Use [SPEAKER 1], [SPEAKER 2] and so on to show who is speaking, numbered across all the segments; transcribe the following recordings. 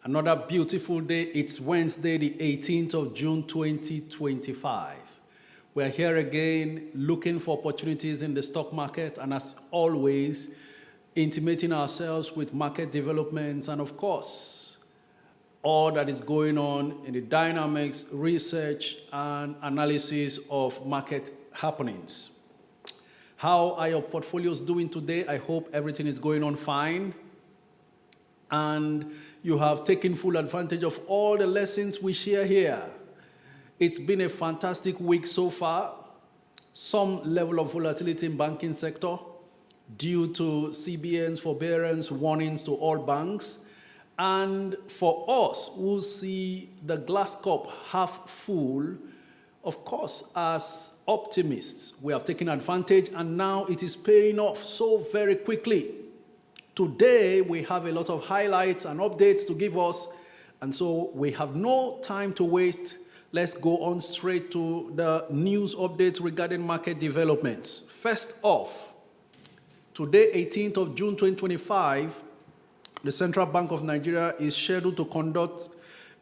[SPEAKER 1] Another beautiful day. It's Wednesday, the 18th of June, 2025. We're here again looking for opportunities in the stock market, and as always, intimating ourselves with market developments and, of course, all that is going on in the dynamics, research, and analysis of market happenings. How are your portfolios doing today? I hope everything is going on fine, and you have taken full advantage of all the lessons we share here. It's been a fantastic week so far. Some level of volatility in banking sector due to CBN's forbearance warnings to all banks. And for us who see the glass cup half full, of course, as optimists, we have taken advantage, and now it is paying off so very quickly. Today, we have a lot of highlights and updates to give us, and so we have no time to waste. Let's go on straight to the news updates regarding market developments. First off, today, 18th of June 2025, the Central Bank of Nigeria is scheduled to conduct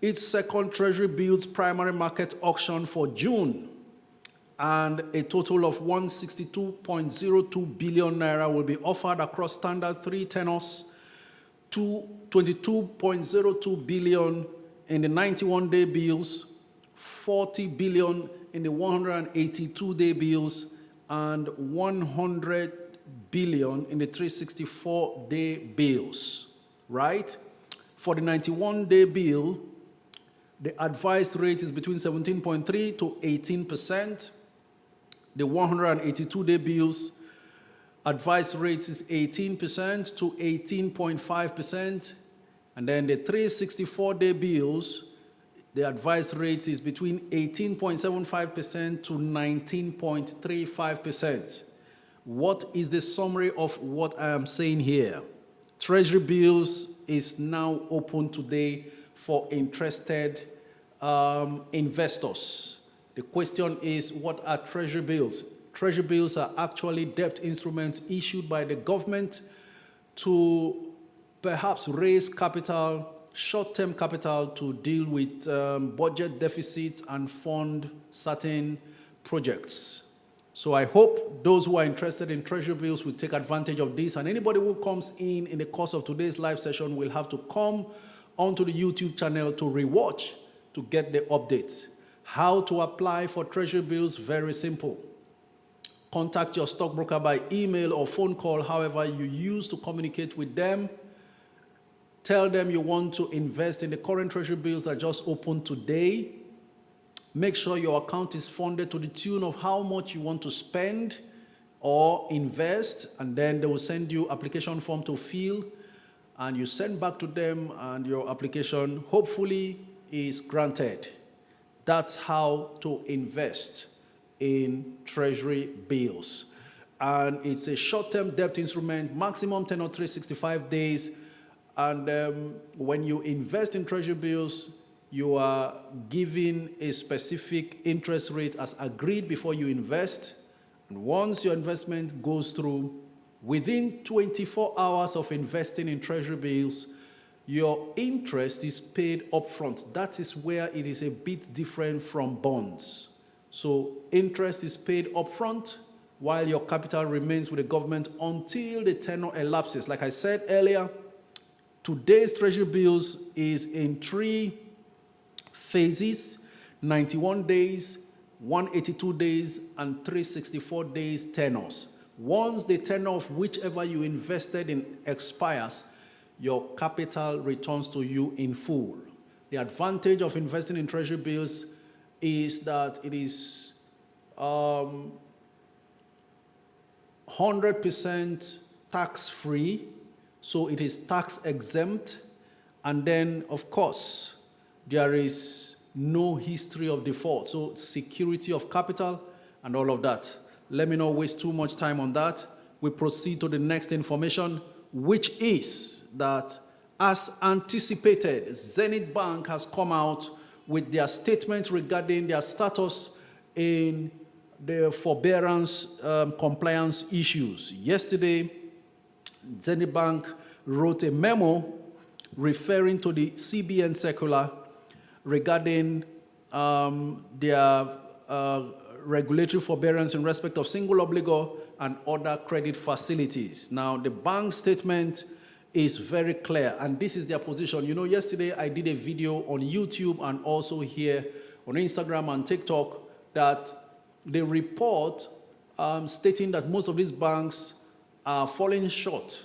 [SPEAKER 1] its second Treasury bills primary market auction for June, and a total of 162.02 billion naira will be offered across standard 3 tenors, to 22.02 billion in the 91-day bills, 40 billion in the 182-day bills, and 100 billion in the 364-day bills, right? For the 91-day bill, the advised rate is between 17.3 to 18%. The 182-day bills, advised rate is 18% to 18.5%. And then the 364-day bills, the advised rate is between 18.75% to 19.35%. What is the summary of what I am saying here? Treasury bills is now open today for interested investors. The question is, what are Treasury bills? Treasury bills are actually debt instruments issued by the government to perhaps raise capital, short-term capital, to deal with budget deficits and fund certain projects. So I hope those who are interested in Treasury bills will take advantage of this, and anybody who comes in the course of today's live session will have to come onto the YouTube channel to rewatch to get the updates. How to apply for Treasury bills? Very simple. Contact your stockbroker by email or phone call, however you use to communicate with them. Tell them you want to invest in the current Treasury bills that just opened today. Make sure your account is funded to the tune of how much you want to spend or invest, and then they will send you application form to fill, and you send back to them, and your application hopefully is granted. That's how to invest in Treasury bills. And it's a short-term debt instrument, maximum tenor 365 days. And when you invest in Treasury bills, you are given a specific interest rate as agreed before you invest. And once your investment goes through, within 24 hours of investing in Treasury bills, your interest is paid upfront. That is where it is a bit different from bonds. So interest is paid upfront while your capital remains with the government until the tenor elapses. Like I said earlier, today's Treasury bills is in 3 phases: 91 days, 182 days, and 364 days tenors. Once the tenor of whichever you invested in expires, your capital returns to you in full. The advantage of investing in Treasury bills is that it is 100% tax-free, so it is tax exempt, and then, of course, there is no history of default, so security of capital and all of that. Let me not waste too much time on that. We proceed to the next information, which is that, as anticipated, Zenith Bank has come out with their statement regarding their status in the forbearance compliance issues. Yesterday, Zenith Bank wrote a memo referring to the CBN circular regarding their regulatory forbearance in respect of single obligor and other credit facilities. Now, the bank statement is very clear, and this is their position. You know, yesterday I did a video on YouTube and also here on Instagram and TikTok that the report stating that most of these banks are falling short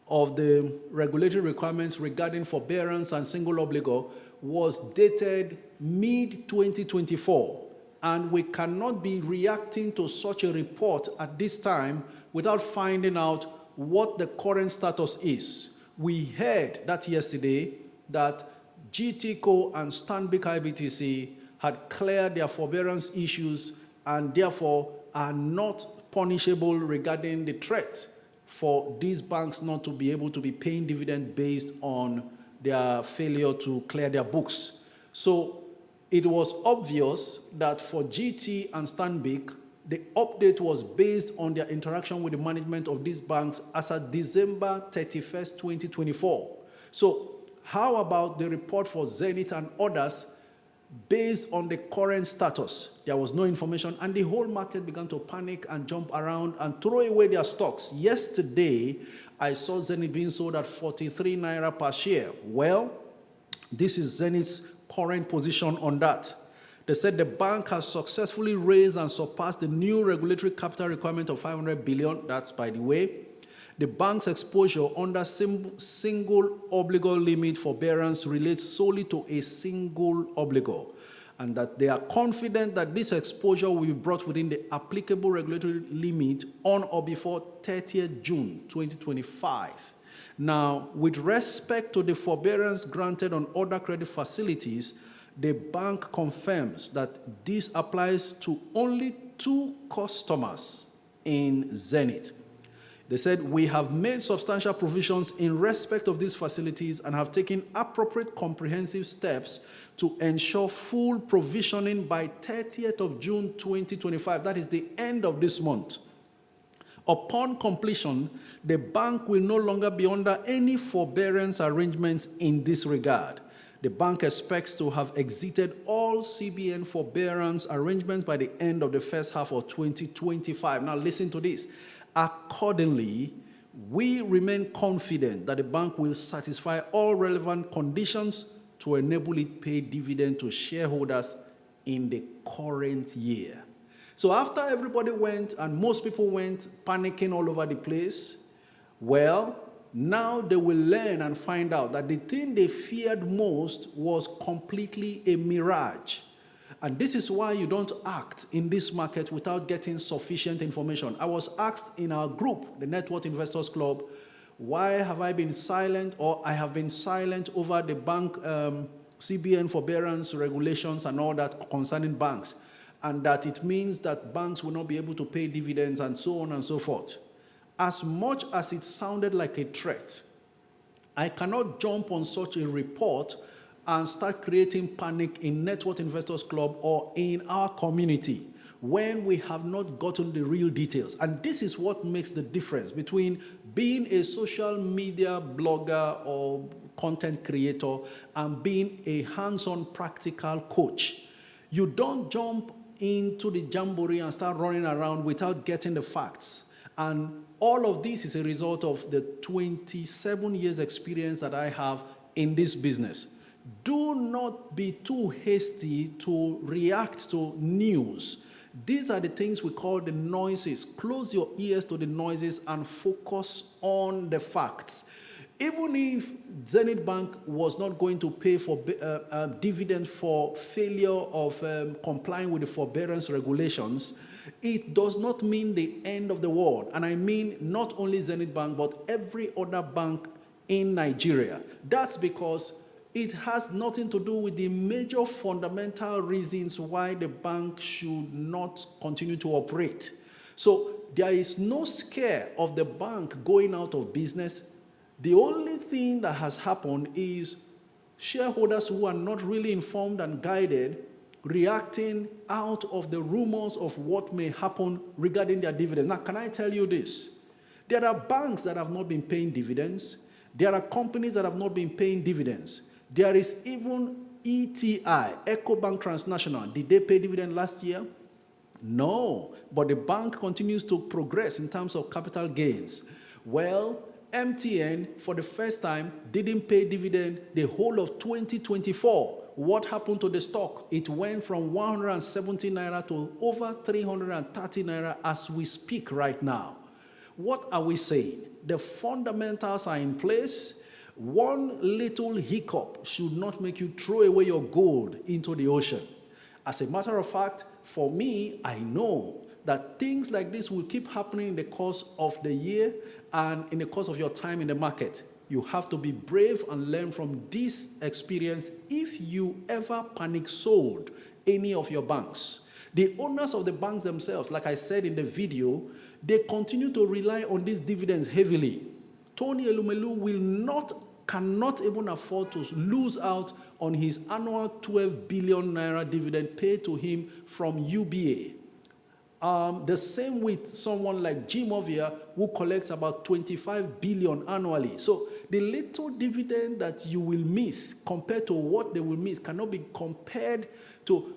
[SPEAKER 1] of the regulatory requirements regarding forbearance and single obligor was dated mid-2024. And we cannot be reacting to such a report at this time without finding out what the current status is. We heard that yesterday that GTCO and Stanbic IBTC had cleared their forbearance issues and therefore are not punishable regarding the threat for these banks not to be able to be paying dividend based on their failure to clear their books. So it was obvious that for GT and Stanbic, the update was based on their interaction with the management of these banks as of December 31st, 2024. So how about the report for Zenith and others based on the current status? There was no information, and the whole market began to panic and jump around and throw away their stocks. Yesterday, I saw Zenith being sold at 43 Naira per share. Well, this is Zenith's current position on that. They said the bank has successfully raised and surpassed the new regulatory capital requirement of 500 billion. That's, by the way, the bank's exposure under single obligor limit forbearance relates solely to a single obligor, and that they are confident that this exposure will be brought within the applicable regulatory limit on or before 30th June 2025. Now, with respect to the forbearance granted on other credit facilities, the bank confirms that this applies to only 2 customers in Zenith. They said, we have made substantial provisions in respect of these facilities and have taken appropriate comprehensive steps to ensure full provisioning by 30th of June 2025. That is the end of this month. Upon completion, the bank will no longer be under any forbearance arrangements in this regard. The bank expects to have exited all CBN forbearance arrangements by the end of the first half of 2025. Now listen to this. Accordingly, we remain confident that the bank will satisfy all relevant conditions to enable it pay dividend to shareholders in the current year. So after everybody went and most people went panicking all over the place, well, now they will learn and find out that the thing they feared most was completely a mirage. And this is why you don't act in this market without getting sufficient information. I was asked in our group, the Net Worth Investors Club, why have I been silent, or I have been silent over the bank CBN forbearance regulations and all that concerning banks, and that it means that banks will not be able to pay dividends and so on and so forth. As much as it sounded like a threat, I cannot jump on such a report and start creating panic in Net Worth Investors Club or in our community when we have not gotten the real details. And this is what makes the difference between being a social media blogger or content creator and being a hands-on practical coach. You don't jump into the jamboree and start running around without getting the facts. And all of this is a result of the 27 years experience that I have in this business. Do not be too hasty to react to news. These are the things we call the noises. Close your ears to the noises and focus on the facts. Even if Zenith Bank was not going to pay for dividend for failure of complying with the forbearance regulations, it does not mean the end of the world. And I mean not only Zenith Bank, but every other bank in Nigeria. That's because it has nothing to do with the major fundamental reasons why the bank should not continue to operate. So there is no scare of the bank going out of business. The only thing that has happened is shareholders who are not really informed and guided reacting out of the rumors of what may happen regarding their dividends. Now, can I tell you this? There are banks that have not been paying dividends. There are companies that have not been paying dividends. There is even ETI, EcoBank Transnational. Did they pay dividend last year? No, but the bank continues to progress in terms of capital gains. Well, MTN, for the first time, didn't pay dividend the whole of 2024. What happened to the stock? It went from 170 naira to over 330 naira as we speak right now. What are we saying? The fundamentals are in place. One little hiccup should not make you throw away your gold into the ocean. As a matter of fact, for me, I know that things like this will keep happening in the course of the year and in the course of your time in the market. You have to be brave and learn from this experience if you ever panic sold any of your banks. The owners of the banks themselves, like I said in the video, they continue to rely on these dividends heavily. Tony Elumelu cannot even afford to lose out on his annual 12 billion naira dividend paid to him from UBA. The same with someone like Jim Ovia, who collects about 25 billion annually. So the little dividend that you will miss compared to what they will miss cannot be compared to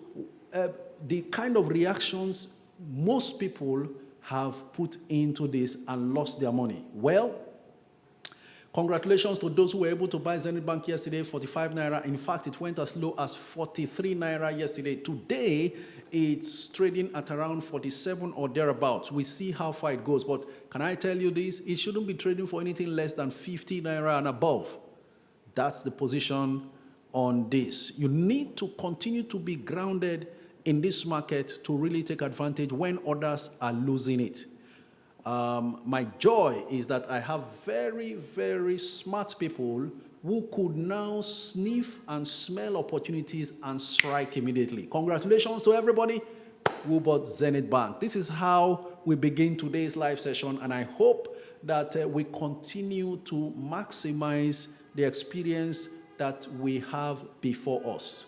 [SPEAKER 1] the kind of reactions most people have put into this and lost their money. Well, congratulations to those who were able to buy Zenith Bank yesterday, 45 naira. In fact, it went as low as 43 naira yesterday. Today, it's trading at around 47 or thereabouts. We see how far it goes. But can I tell you this? It shouldn't be trading for anything less than 50 naira and above. That's the position on this. You need to continue to be grounded in this market to really take advantage when others are losing it. My joy is that I have very, very smart people who could now sniff and smell opportunities and strike immediately. Congratulations to everybody who bought Zenith Bank. This is how we begin today's live session, and I hope that we continue to maximize the experience that we have before us.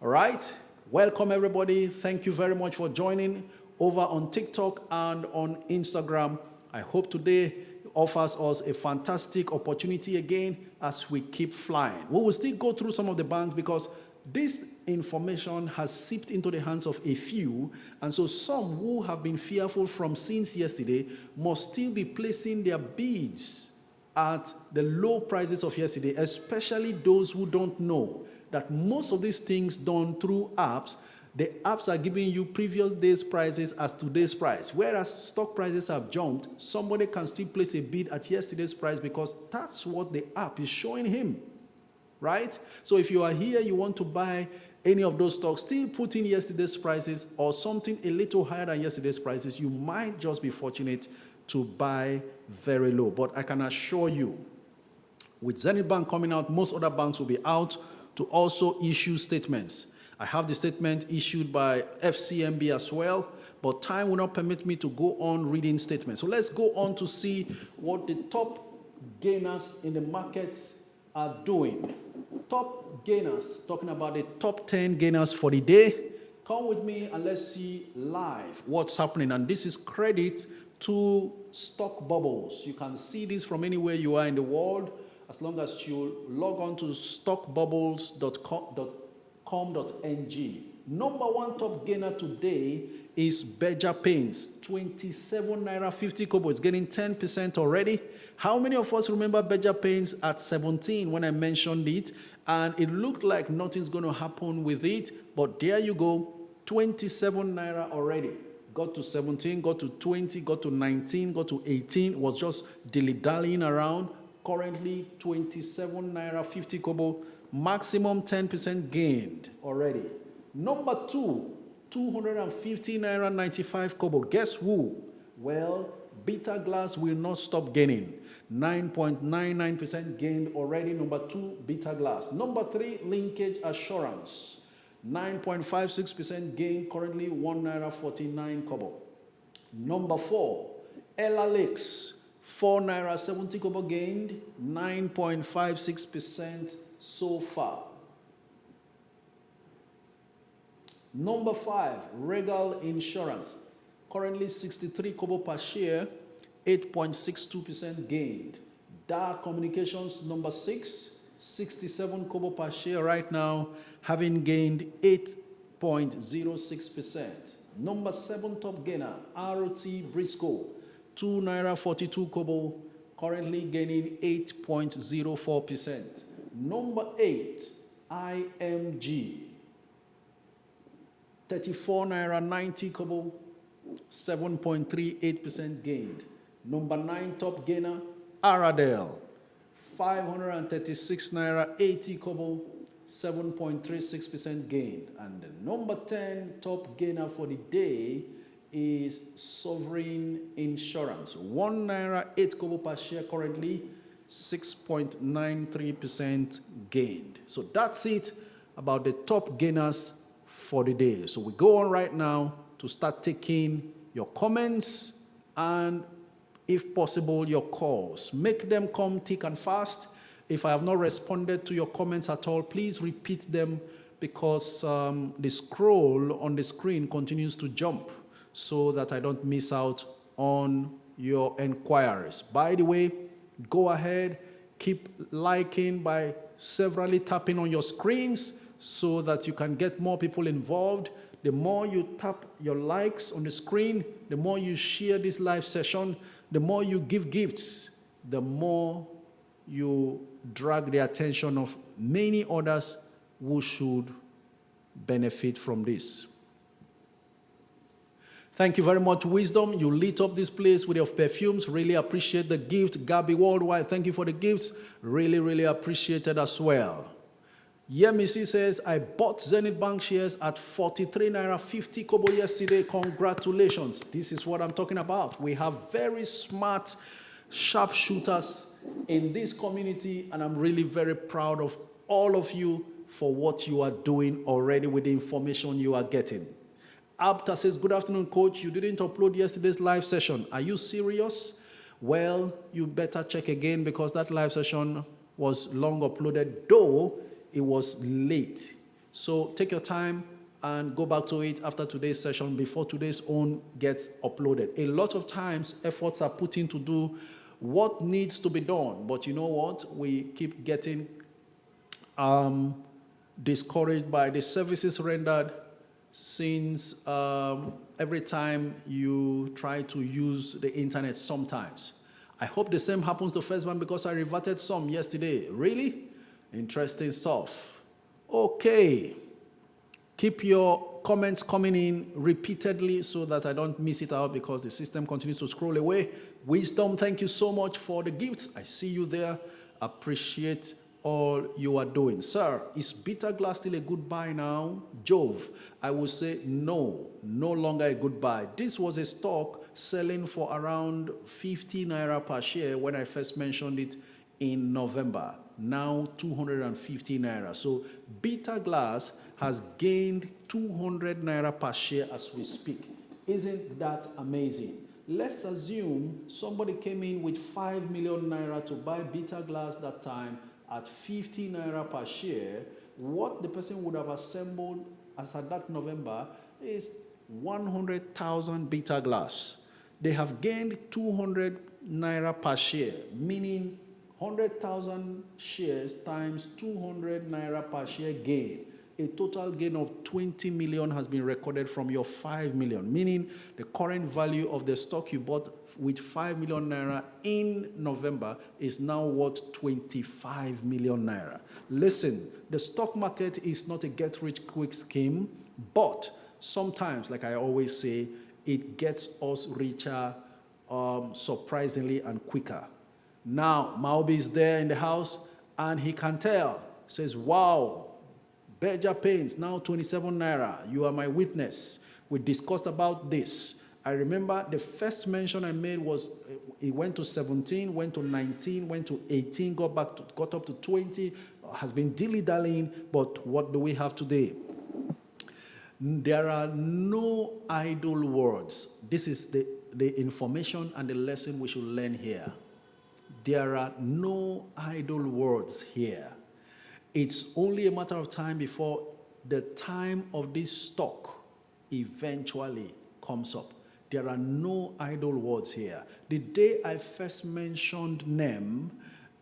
[SPEAKER 1] All right? Welcome, everybody. Thank you very much for joining over on TikTok and on Instagram. I hope today offers us a fantastic opportunity again as we keep flying. We will still go through some of the banks because this information has seeped into the hands of a few, and so some who have been fearful from since yesterday must still be placing their bids at the low prices of yesterday, especially those who don't know that most of these things done through apps. The apps are giving you previous day's prices as today's price. Whereas stock prices have jumped, somebody can still place a bid at yesterday's price because that's what the app is showing him, right? So if you are here, you want to buy any of those stocks, still put in yesterday's prices or something a little higher than yesterday's prices, you might just be fortunate to buy very low. But I can assure you, with Zenith Bank coming out, most other banks will be out to also issue statements. I have the statement issued by FCMB as well, but time will not permit me to go on reading statements. So let's go on to see what the top gainers in the markets are doing. Top gainers, talking about the top 10 gainers for the day. Come with me and let's see live what's happening. And this is credit to stock bubbles. You can see this from anywhere you are in the world, as long as you log on to stockbubbles.com.ng. Number one top gainer today is Beja Paints, 27 naira 50 kobo. It's getting 10% already. How many of us remember Beja Paints at 17 when I mentioned it? And it looked like nothing's going to happen with it. But there you go, 27 naira already. Got to 17, got to 20, got to 19, got to 18. It was just dilly-dallying around. Currently 27 naira 50 kobo, maximum 10% gained already. Number two, 250 naira 95 kobo. Guess who? Well, Beta Glass will not stop gaining. 9.99% gained already. Number two, Beta Glass. Number three, Linkage Assurance. 9.56% gain, currently 1 naira 49 kobo. Number four, Ella Lakes. 4 naira 70 kobo gained, 9.56% so far. Number 5, Regal Insurance. Currently 63 kobo per share, 8.62% gained. Dar Communications, number 6, 67 kobo per share right now, having gained 8.06%. Number 7 top gainer, ROT Briscoe, 2 naira 42 kobo, currently gaining 8.04%. Number 8, IMG, 34 naira 90 kobo, 7.38% gained. Number 9 top gainer, Aradel, 536 naira 80 kobo, 7.36% gained. And the number 10 top gainer for the day is Sovereign Insurance, 1 naira 8 kobo per share, currently 6.93% gained. So that's it about the top gainers for the day. So we go on right now to start taking your comments and, if possible, your calls. Make them come thick and fast. If I have not responded to your comments at all, please repeat them, because the scroll on the screen continues to jump so that I don't miss out on your enquiries. By the way, go ahead, keep liking by severally tapping on your screens so that you can get more people involved. The more you tap your likes on the screen, the more you share this live session, the more you give gifts, the more you drag the attention of many others who should benefit from this. Thank you very much, Wisdom. You lit up this place with your perfumes. Really appreciate the gift. Gabby Worldwide, thank you for the gifts. Really, really appreciate it as well. Yemisi says, I bought Zenith Bank shares at 43 naira 50 kobo yesterday. Congratulations. This is what I'm talking about. We have very smart sharpshooters in this community, and I'm really very proud of all of you for what you are doing already with the information you are getting. Abta says, good afternoon, coach. You didn't upload yesterday's live session. Are you serious? Well, you better check again, because that live session was long uploaded, though it was late. So take your time and go back to it after today's session before today's own gets uploaded. A lot of times efforts are put in to do what needs to be done, but you know what? We keep getting discouraged by the services rendered, since every time you try to use the internet sometimes. I hope the same happens to First Bank, because I reverted some yesterday. Really? Interesting stuff. Okay. Keep your comments coming in repeatedly so that I don't miss it out, because the system continues to scroll away. Wisdom, thank you so much for the gifts. I see you there. Appreciate all you are doing. Sir, is bitter glass still a good buy now? Jove, I would say no, no longer a good buy. This was a stock selling for around 50 naira per share when I first mentioned it in November. Now 250 naira. So bitter glass has gained 200 naira per share as we speak. Isn't that amazing? Let's assume somebody came in with 5 million naira to buy bitter glass that time at 50 naira per share. What the person would have assembled as at that November is 100,000 bitter glass. They have gained 200 naira per share, meaning 100,000 shares times 200 naira per share gain. A total gain of 20 million has been recorded from your 5 million, meaning the current value of the stock you bought with 5 million naira in November is now worth 25 million naira. Listen, the stock market is not a get-rich-quick scheme, but sometimes, like I always say, it gets us richer surprisingly and quicker. Now, Maobi is there in the house, and he can tell, says, wow, Beja Paints, now 27 naira. You are my witness. We discussed about this. I remember the first mention I made was it went to 17, went to 19, went to 18, got up to 20, has been dilly-dallying, but what do we have today? There are no idle words. This is the information and the lesson we should learn here. There are no idle words here. It's only a matter of time before the time of this stock eventually comes up. There are no idle words here. The day I first mentioned NEM,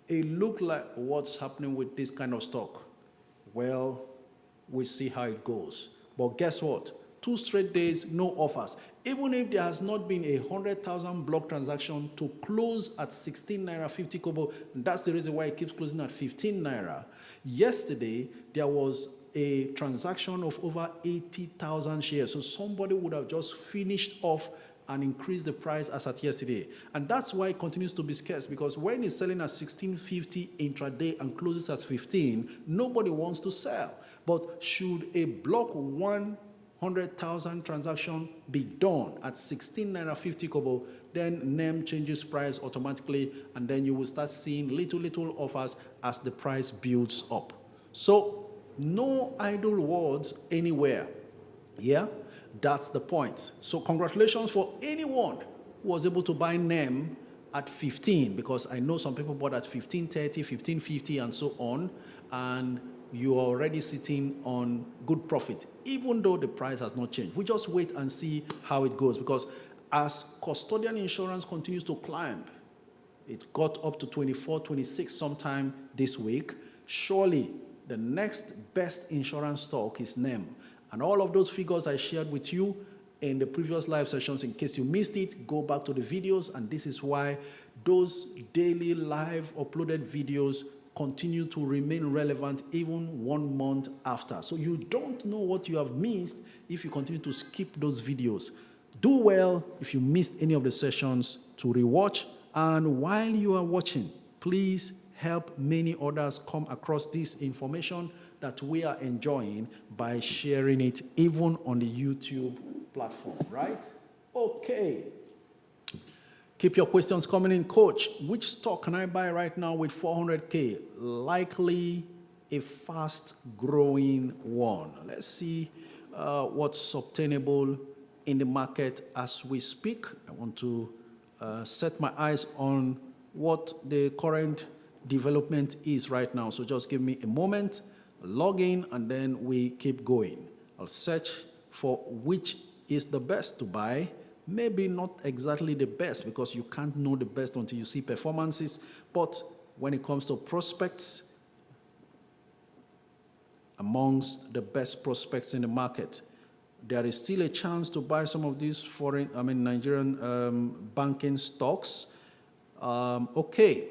[SPEAKER 1] it looked like what's happening with this kind of stock. Well, we'll see how it goes. But guess what? 2 straight days, no offers. Even if there has not been a 100,000 block transaction to close at 16 naira 50 kobo, that's the reason why it keeps closing at 15 naira. Yesterday, there was a transaction of over 80,000 shares. So somebody would have just finished off and increased the price as at yesterday. And that's why it continues to be scarce, because when it's selling at 16.50 intraday and closes at 15, nobody wants to sell. But should a block 100,000 transaction be done at 16 naira 50 kobo, then NEM changes price automatically, and then you will start seeing little offers as the price builds up. So no idle words anywhere. Yeah, that's the point. So congratulations for anyone who was able to buy NEM at 15, because I know some people bought at 15.30, 15.50, and so on, and you are already sitting on good profit, even though the price has not changed. We just wait and see how it goes, because as custodian insurance continues to climb, it got up to 24, 26 sometime this week. Surely the next best insurance stock is NEM. And all of those figures I shared with you in the previous live sessions, in case you missed it, go back to the videos. And this is why those daily live uploaded videos continue to remain relevant even 1 month after. So you don't know what you have missed if you continue to skip those videos. Do well if you missed any of the sessions to rewatch. And while you are watching, please help many others come across this information that we are enjoying by sharing it even on the YouTube platform, right? Okay. Keep your questions coming in. Coach, which stock can I buy right now with 400K? Likely a fast-growing one. Let's see what's obtainable in the market as we speak. I want to set my eyes on what the current development is right now. So just give me a moment, log in, and then we keep going. I'll search for which is the best to buy. Maybe not exactly the best, because you can't know the best until you see performances. But when it comes to prospects, amongst the best prospects in the market, there is still a chance to buy some of these Nigerian banking stocks. Okay,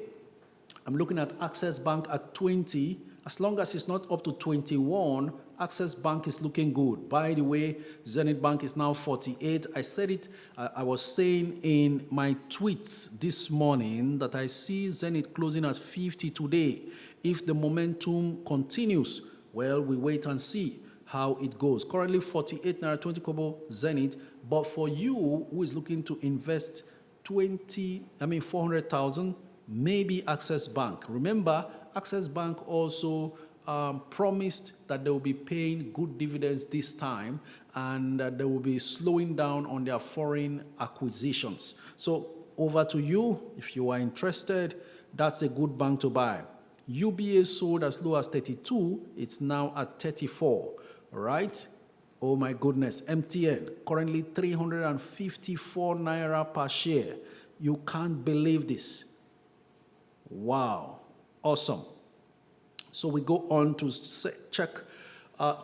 [SPEAKER 1] I'm looking at Access Bank at 20. As long as it's not up to 21, Access Bank is looking good. By the way, Zenith Bank is now 48. I said it, I was saying in my tweets this morning that I see Zenith closing at 50 today. If the momentum continues, well, we wait and see how it goes. Currently 48 naira 20 kobo Zenith, but for you who is looking to invest 400,000, maybe Access Bank. Remember, Access Bank also promised that they will be paying good dividends this time, and that they will be slowing down on their foreign acquisitions. So over to you. If you are interested, that's a good bank to buy. UBA sold as low as 32. It's now at 34. All right. Oh my goodness. MTN currently 354 naira per share. You can't believe this. Wow. Awesome. So we go on to check.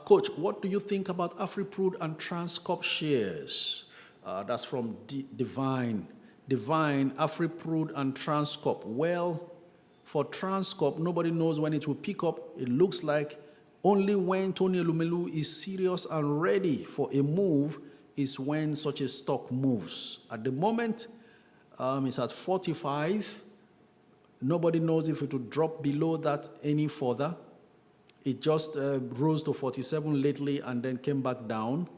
[SPEAKER 1] Coach, what do you think about AfriPrud and Transcorp shares? That's from Divine. Divine, AfriPrud and Transcorp. Well, for Transcorp, nobody knows when it will pick up. It looks like only when Tony Elumelu is serious and ready for a move is when such a stock moves. At the moment, it's at 45. Nobody knows if it will drop below that any further. It just rose to 47 lately and then came back down.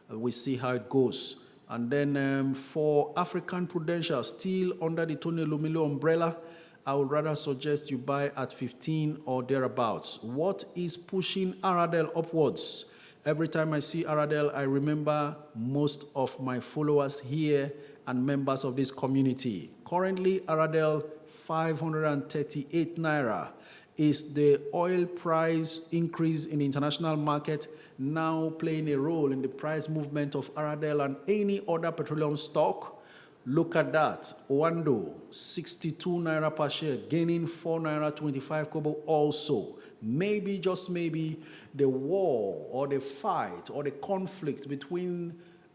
[SPEAKER 1] We see how it goes. And then for African Prudential, still under the Tony Elumelu umbrella, I would rather suggest you buy at 15 or thereabouts. What is pushing Aradel upwards? Every time I see Aradel, I remember most of my followers here and members of this community. Currently, Aradel 538 naira. Is the oil price increase in the international market now playing a role in the price movement of Aradel and any other petroleum stock? Look at that. Owando, 62 naira per share, gaining 4 naira 25 kobo also. Maybe, just maybe, the war or the fight or the conflict between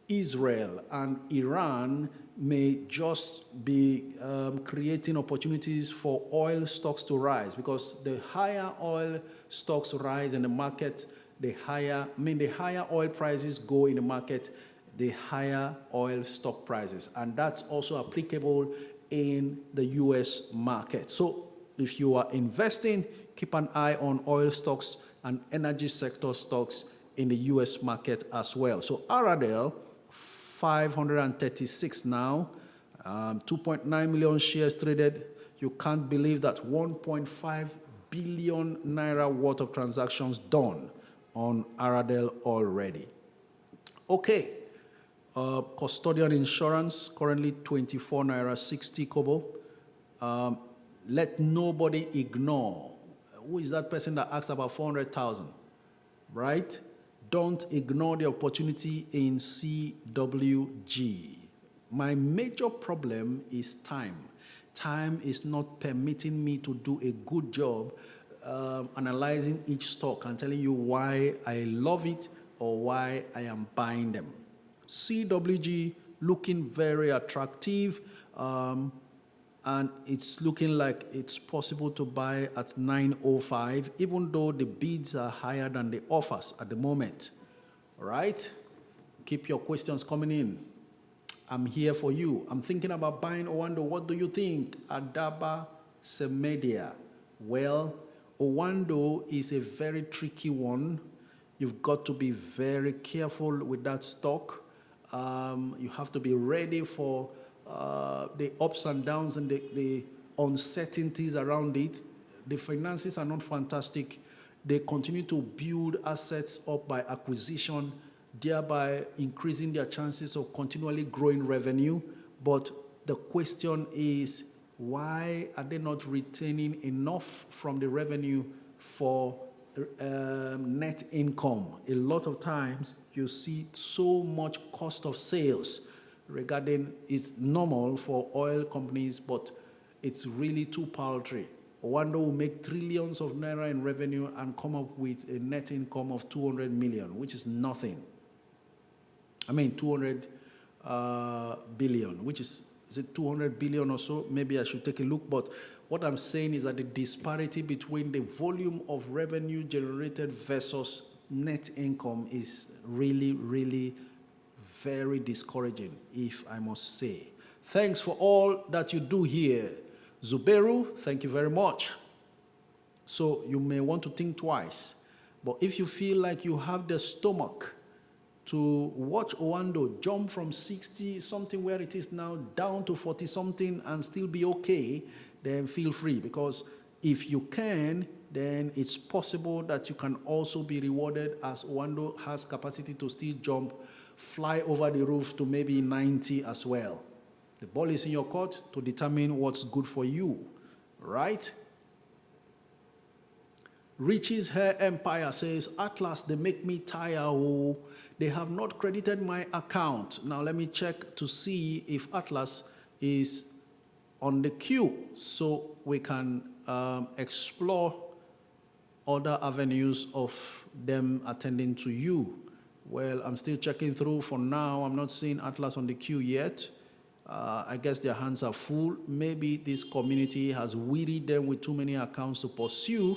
[SPEAKER 1] Israel and Iran may just be creating opportunities for oil stocks to rise, because the higher oil stocks rise in the market, the higher oil prices go in the market, the higher oil stock prices. And that's also applicable in the U.S. market. So if you are investing, keep an eye on oil stocks and energy sector stocks in the U.S. market as well. So Aradel, 536 now, 2.9 million shares traded. You can't believe that 1.5 billion naira worth of transactions done on Aradel already. Okay, custodian insurance, currently 24 naira 60 kobo. Let nobody ignore. Who is that person that asked about 400,000, right? Don't ignore the opportunity in CWG. My major problem is time. Time is not permitting me to do a good job analyzing each stock and telling you why I love it or why I am buying them. CWG looking very attractive, and it's looking like it's possible to buy at 905, even though the bids are higher than the offers at the moment. All right? Keep your questions coming in. I'm here for you. I'm thinking about buying Owando. What do you think? Adaba Semedia. Well, Owando is a very tricky one. You've got to be very careful with that stock. You have to be ready for the ups and downs and the uncertainties around it. The finances are not fantastic. They continue to build assets up by acquisition, thereby increasing their chances of continually growing revenue. But the question is, why are they not retaining enough from the revenue for net income? A lot of times you see so much cost of sales regarding, it's normal for oil companies, but it's really too paltry. Owando will make trillions of naira in revenue and come up with a net income of 200 million, which is nothing. I mean, 200 billion, which is it 200 billion or so? Maybe I should take a look. But what I'm saying is that the disparity between the volume of revenue generated versus net income is really, really very discouraging, if I must say. Thanks for all that you do here. Zuberu, thank you very much. So you may want to think twice. But if you feel like you have the stomach to watch Owando jump from 60 something where it is now down to 40 something and still be okay, then feel free, because if you can, then it's possible that you can also be rewarded, as Owando has capacity to still jump, fly over the roof to maybe 90 as well. The ball is in your court to determine what's good for you, right? Richie's Hair Empire says, Atlas, they make me tired. Oh, they have not credited my account. Now let me check to see if Atlas is on the queue so we can explore other avenues of them attending to you. Well, I'm still checking through. For now, I'm not seeing Atlas on the queue yet. I guess their hands are full. Maybe this community has wearied them with too many accounts to pursue.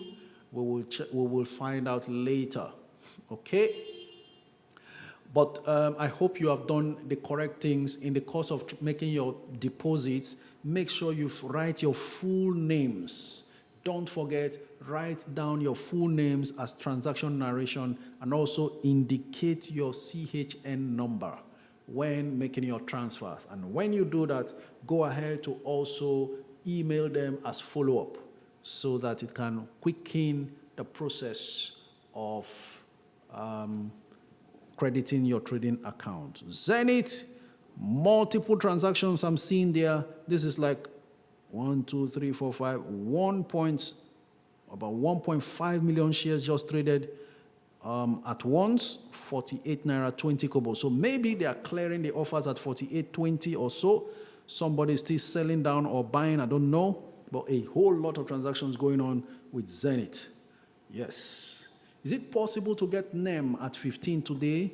[SPEAKER 1] We will find out later, okay? But I hope you have done the correct things in the course of making your deposits. Make sure you write your full names. Don't forget, write down your full names as transaction narration, and also indicate your CHN number when making your transfers. And when you do that, go ahead to also email them as follow-up, so that it can quicken the process of crediting your trading account. Zenith, multiple transactions I'm seeing there. This is like 1, 2, 3, 4, 5, about 1.5 million shares just traded at once, 48 naira 20 kobo. So maybe they are clearing the offers at 48.20 or so. somebody is still selling down or buying, I don't know, but a whole lot of transactions going on with Zenith. Yes. Is it possible to get NEM at 15 today?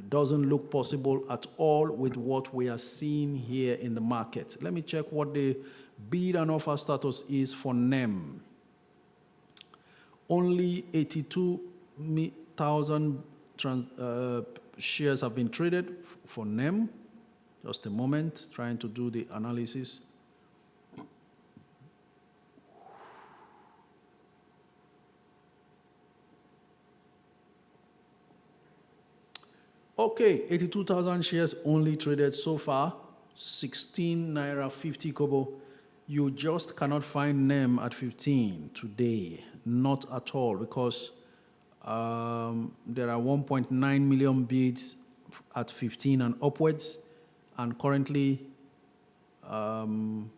[SPEAKER 1] Doesn't look possible at all with what we are seeing here in the market. Let me check what the bid and offer status is for NEM. Only 82,000 shares have been traded for NEM. Just a moment, trying to do the analysis. Okay, 82,000 shares only traded so far, 16 naira 50 kobo. You just cannot find NEM at 15 today, not at all, because there are 1.9 million bids at 15 and upwards, and currently no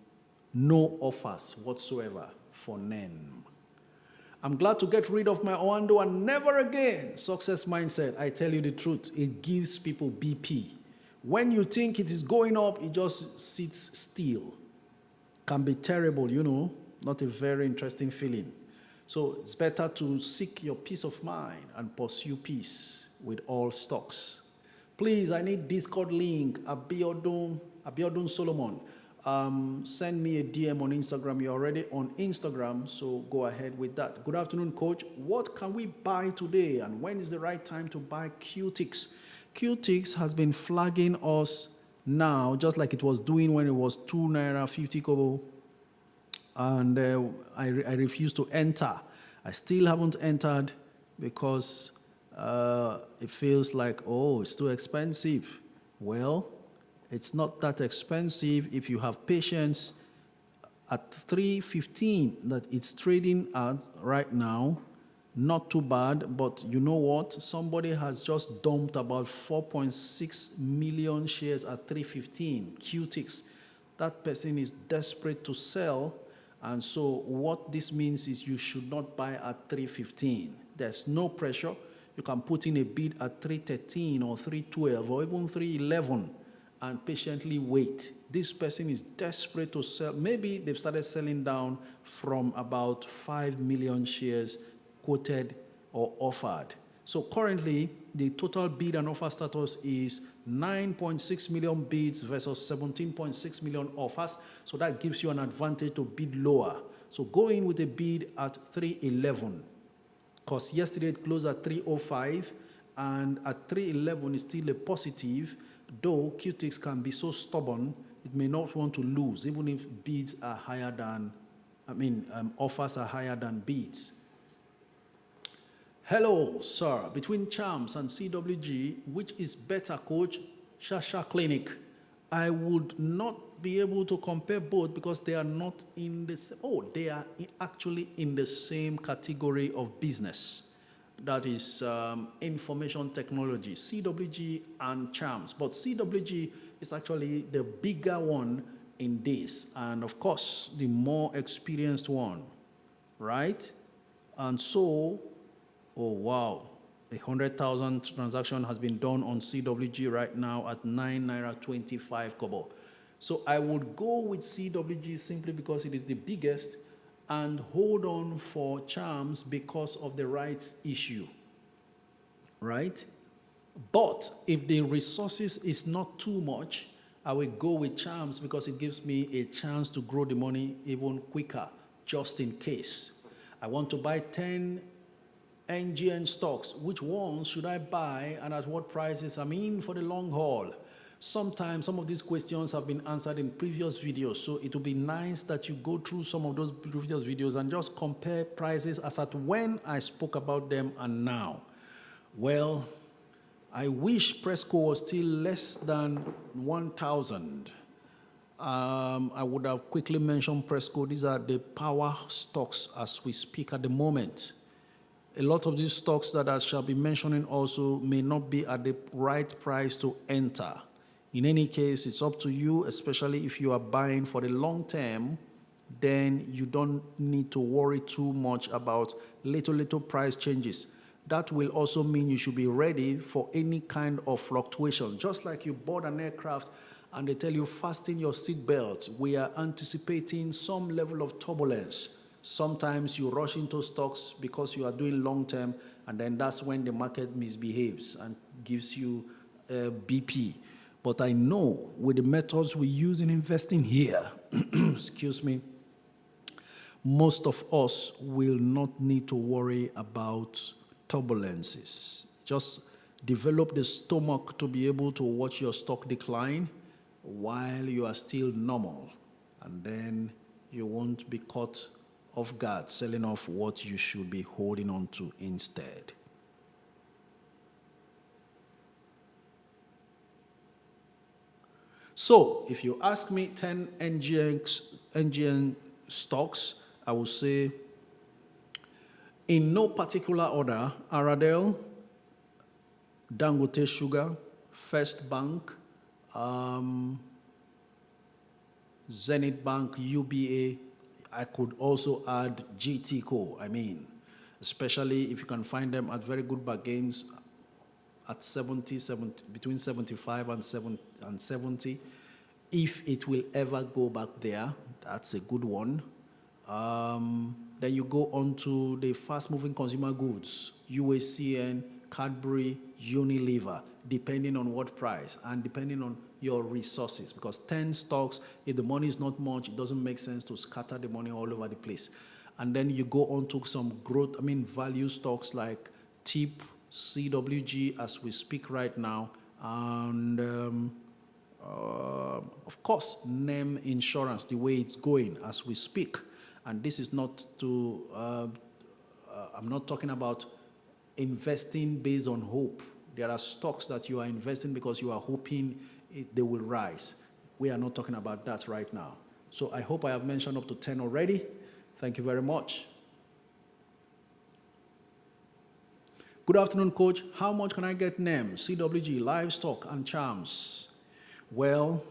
[SPEAKER 1] offers whatsoever for NEM. I'm glad to get rid of my Oando and never again. Success mindset, I tell you the truth, it gives people BP. When you think it is going up, it just sits still. Can be terrible, you know, not a very interesting feeling. So it's better to seek your peace of mind and pursue peace with all stocks. Please, I need Discord link, Abiodun Solomon. Send me a DM on Instagram. You're already on Instagram, so go ahead with that. Good afternoon, Coach. What can we buy today, and when is the right time to buy QTix? QTix has been flagging us now, just like it was doing when it was 2 naira 50 kobo, and I refused to enter. I still haven't entered because it feels like, oh, it's too expensive. Well, it's not that expensive if you have patience. At 315 that it's trading at right now, not too bad, but you know what? Somebody has just dumped about 4.6 million shares at 315, QTix. That person is desperate to sell, and so what this means is you should not buy at 315. There's no pressure. You can put in a bid at 313 or 312 or even 311 and patiently wait. This person is desperate to sell. Maybe they've started selling down from about 5 million shares quoted or offered. So currently, the total bid and offer status is 9.6 million bids versus 17.6 million offers. So that gives you an advantage to bid lower. So go in with a bid at 311, because yesterday it closed at 305, and at 311 is still a positive, though QTix can be so stubborn, it may not want to lose, even if bids are higher than, offers are higher than bids. Hello, sir. Between Charms and CWG, which is better, Coach? Shasha Clinic. I would not be able to compare both because they are not in the same. Oh, they are actually in the same category of business. That is information technology, CWG and Charms. But CWG is actually the bigger one in this, and of course, the more experienced one, right? And so, oh wow, 100,000 transaction has been done on CWG right now at 9 naira 25 kobo. So I would go with CWG simply because it is the biggest, and hold on for Charms because of the rights issue, right? But if the resources is not too much, I will go with Charms because it gives me a chance to grow the money even quicker, just in case. I want to buy 10 NGN stocks. Which ones should I buy and at what prices? I'm in for the long haul. Sometimes some of these questions have been answered in previous videos, so it would be nice that you go through some of those previous videos and just compare prices as at when I spoke about them and now. Well, I wish Presco was still less than 1,000. I would have quickly mentioned Presco. These are the power stocks as we speak at the moment. A lot of these stocks that I shall be mentioning also may not be at the right price to enter. In any case, it's up to you, especially if you are buying for the long term, then you don't need to worry too much about little price changes. That will also mean you should be ready for any kind of fluctuation. Just like you bought an aircraft and they tell you fasten your seatbelts. We are anticipating some level of turbulence. Sometimes you rush into stocks because you are doing long term, and then that's when the market misbehaves and gives you BP. But I know with the methods we use in investing here, excuse me, most of us will not need to worry about turbulences. Just develop the stomach to be able to watch your stock decline while you are still normal, and then you won't be caught off guard selling off what you should be holding on to instead. So if you ask me 10 NGN stocks, I will say, in no particular order, Aradel, Dangote Sugar, First Bank, Zenith Bank, UBA. I could also add GTCO. Especially if you can find them at very good bargains at 70, between 75 and 70. If it will ever go back there, that's a good one. Then you go on to the fast-moving consumer goods, UACN, Cadbury, Unilever, depending on what price and depending on your resources. Because 10 stocks, if the money is not much, it doesn't make sense to scatter the money all over the place. And then you go on to some growth, value stocks like TIP, CWG as we speak right now, and of course, NEM Insurance, the way it's going as we speak. And this is not to, I'm not talking about investing based on hope. There are stocks that you are investing because you are hoping they will rise. We are not talking about that right now. So I hope I have mentioned up to 10 already. Thank you very much. Good afternoon, Coach. How much can I get NEM, CWG, Livestock, and Charms? Well,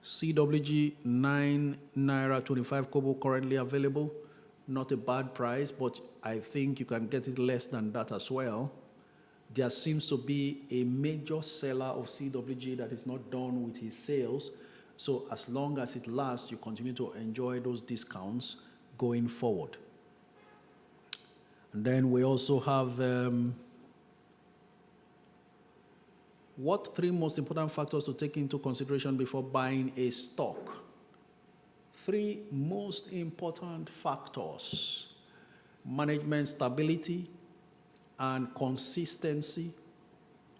[SPEAKER 1] CWG 9 Naira 25 Kobo currently available. Not a bad price, but I think you can get it less than that as well. There seems to be a major seller of CWG that is not done with his sales. So as long as it lasts, you continue to enjoy those discounts going forward. And then we also have what 3 most important factors to take into consideration before buying a stock? 3 most important factors: management stability and consistency,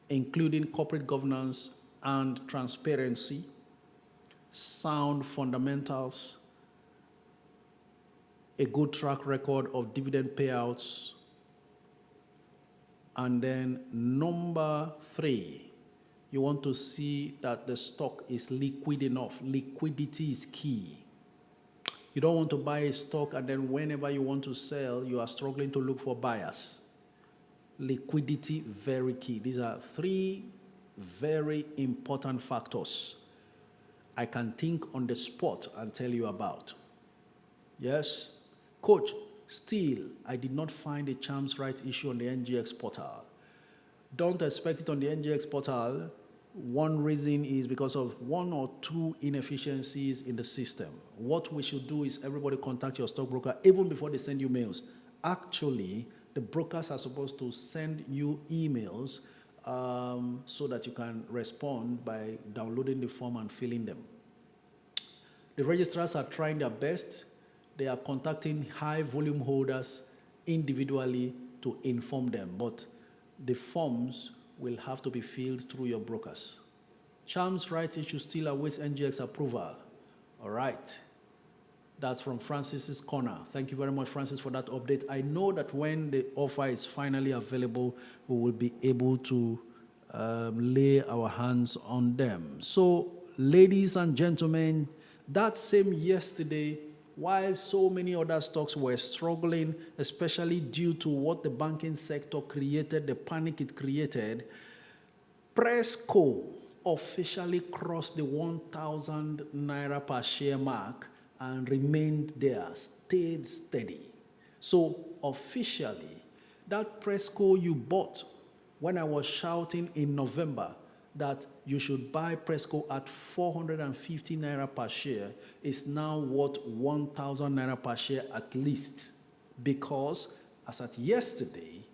[SPEAKER 1] including corporate governance and transparency, sound fundamentals, a good track record of dividend payouts, and then number 3, you want to see that the stock is liquid enough. Liquidity is key. You don't want to buy a stock and then whenever you want to sell, you are struggling to look for buyers. Liquidity, very key. These are 3 very important factors I can think on the spot and tell you about. Yes? Coach, still, I did not find a Charms rights issue on the NGX portal. Don't expect it on the NGX portal. One reason is because of 1 or 2 inefficiencies in the system. What we should do is everybody contact your stockbroker even before they send you mails. Actually, the brokers are supposed to send you emails so that you can respond by downloading the form and filling them. The registrars are trying their best. They are contacting high volume holders individually to inform them, but the forms will have to be filled through your brokers. Charms rights issue still awaits NGX approval. All right. That's from Francis's corner. Thank you very much, Francis, for that update. I know that when the offer is finally available, we will be able to lay our hands on them. So, ladies and gentlemen, that same yesterday, while so many other stocks were struggling, especially due to what the banking sector created, the panic it created, Presco officially crossed the 1,000 Naira per share mark and remained there, stayed steady. So officially, that Presco you bought when I was shouting in November that you should buy Presco at 450 naira per share is now worth 1,000 naira per share at least, because as at yesterday,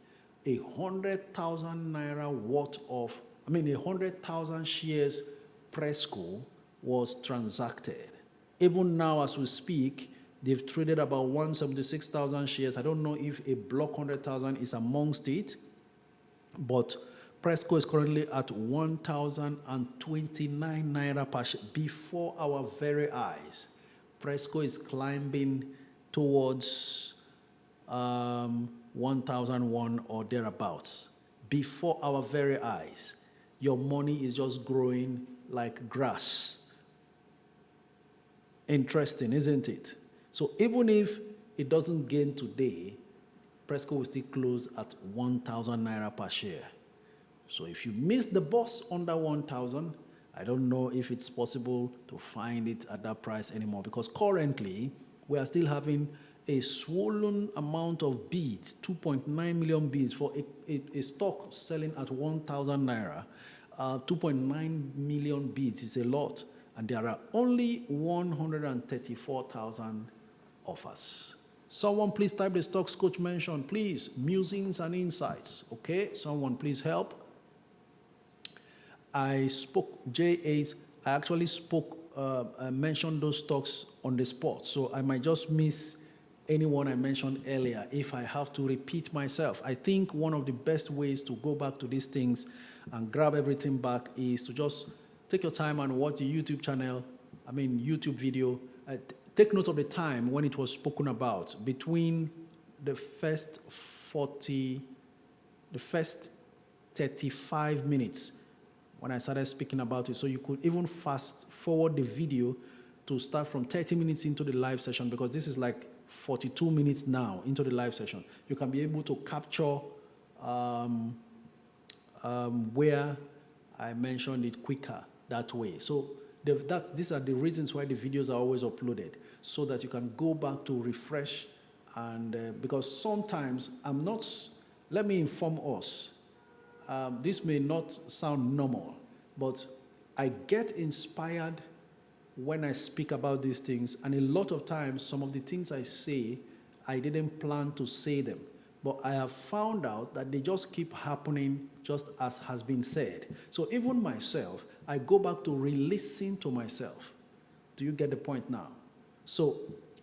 [SPEAKER 1] 100,000 naira worth of, 100,000 shares Presco was transacted. Even now as we speak, they've traded about 176,000 shares. I don't know if a block 100,000 is amongst it, but Presco is currently at 1,029 naira per share before our very eyes. Presco is climbing towards 1,001 or thereabouts before our very eyes. Your money is just growing like grass. Interesting, isn't it? So even if it doesn't gain today, Presco will still close at 1,000 naira per share. So if you miss the bus under 1,000, I don't know if it's possible to find it at that price anymore, because currently we are still having a swollen amount of bids, 2.9 million bids for a stock selling at 1,000 naira. 2.9 million bids is a lot, and there are only 134,000 offers. Someone please type the stocks coach mentioned, please, musings and insights. Okay, someone please help. I actually mentioned those stocks on the spot, so I might just miss anyone I mentioned earlier if I have to repeat myself. I think one of the best ways to go back to these things and grab everything back is to just take your time and watch the YouTube channel, YouTube video. Take note of the time when it was spoken about, between the first 35 minutes when I started speaking about it. So you could even fast forward the video to start from 30 minutes into the live session, because this is like 42 minutes now into the live session. You can be able to capture where I mentioned it quicker that way. So these are the reasons why the videos are always uploaded, so that you can go back to refresh. And because sometimes let me inform us, this may not sound normal, but I get inspired when I speak about these things, and a lot of times some of the things I say, I didn't plan to say them, but I have found out that they just keep happening just as has been said. So even myself, I go back to re-listen to myself. Do you get the point now? So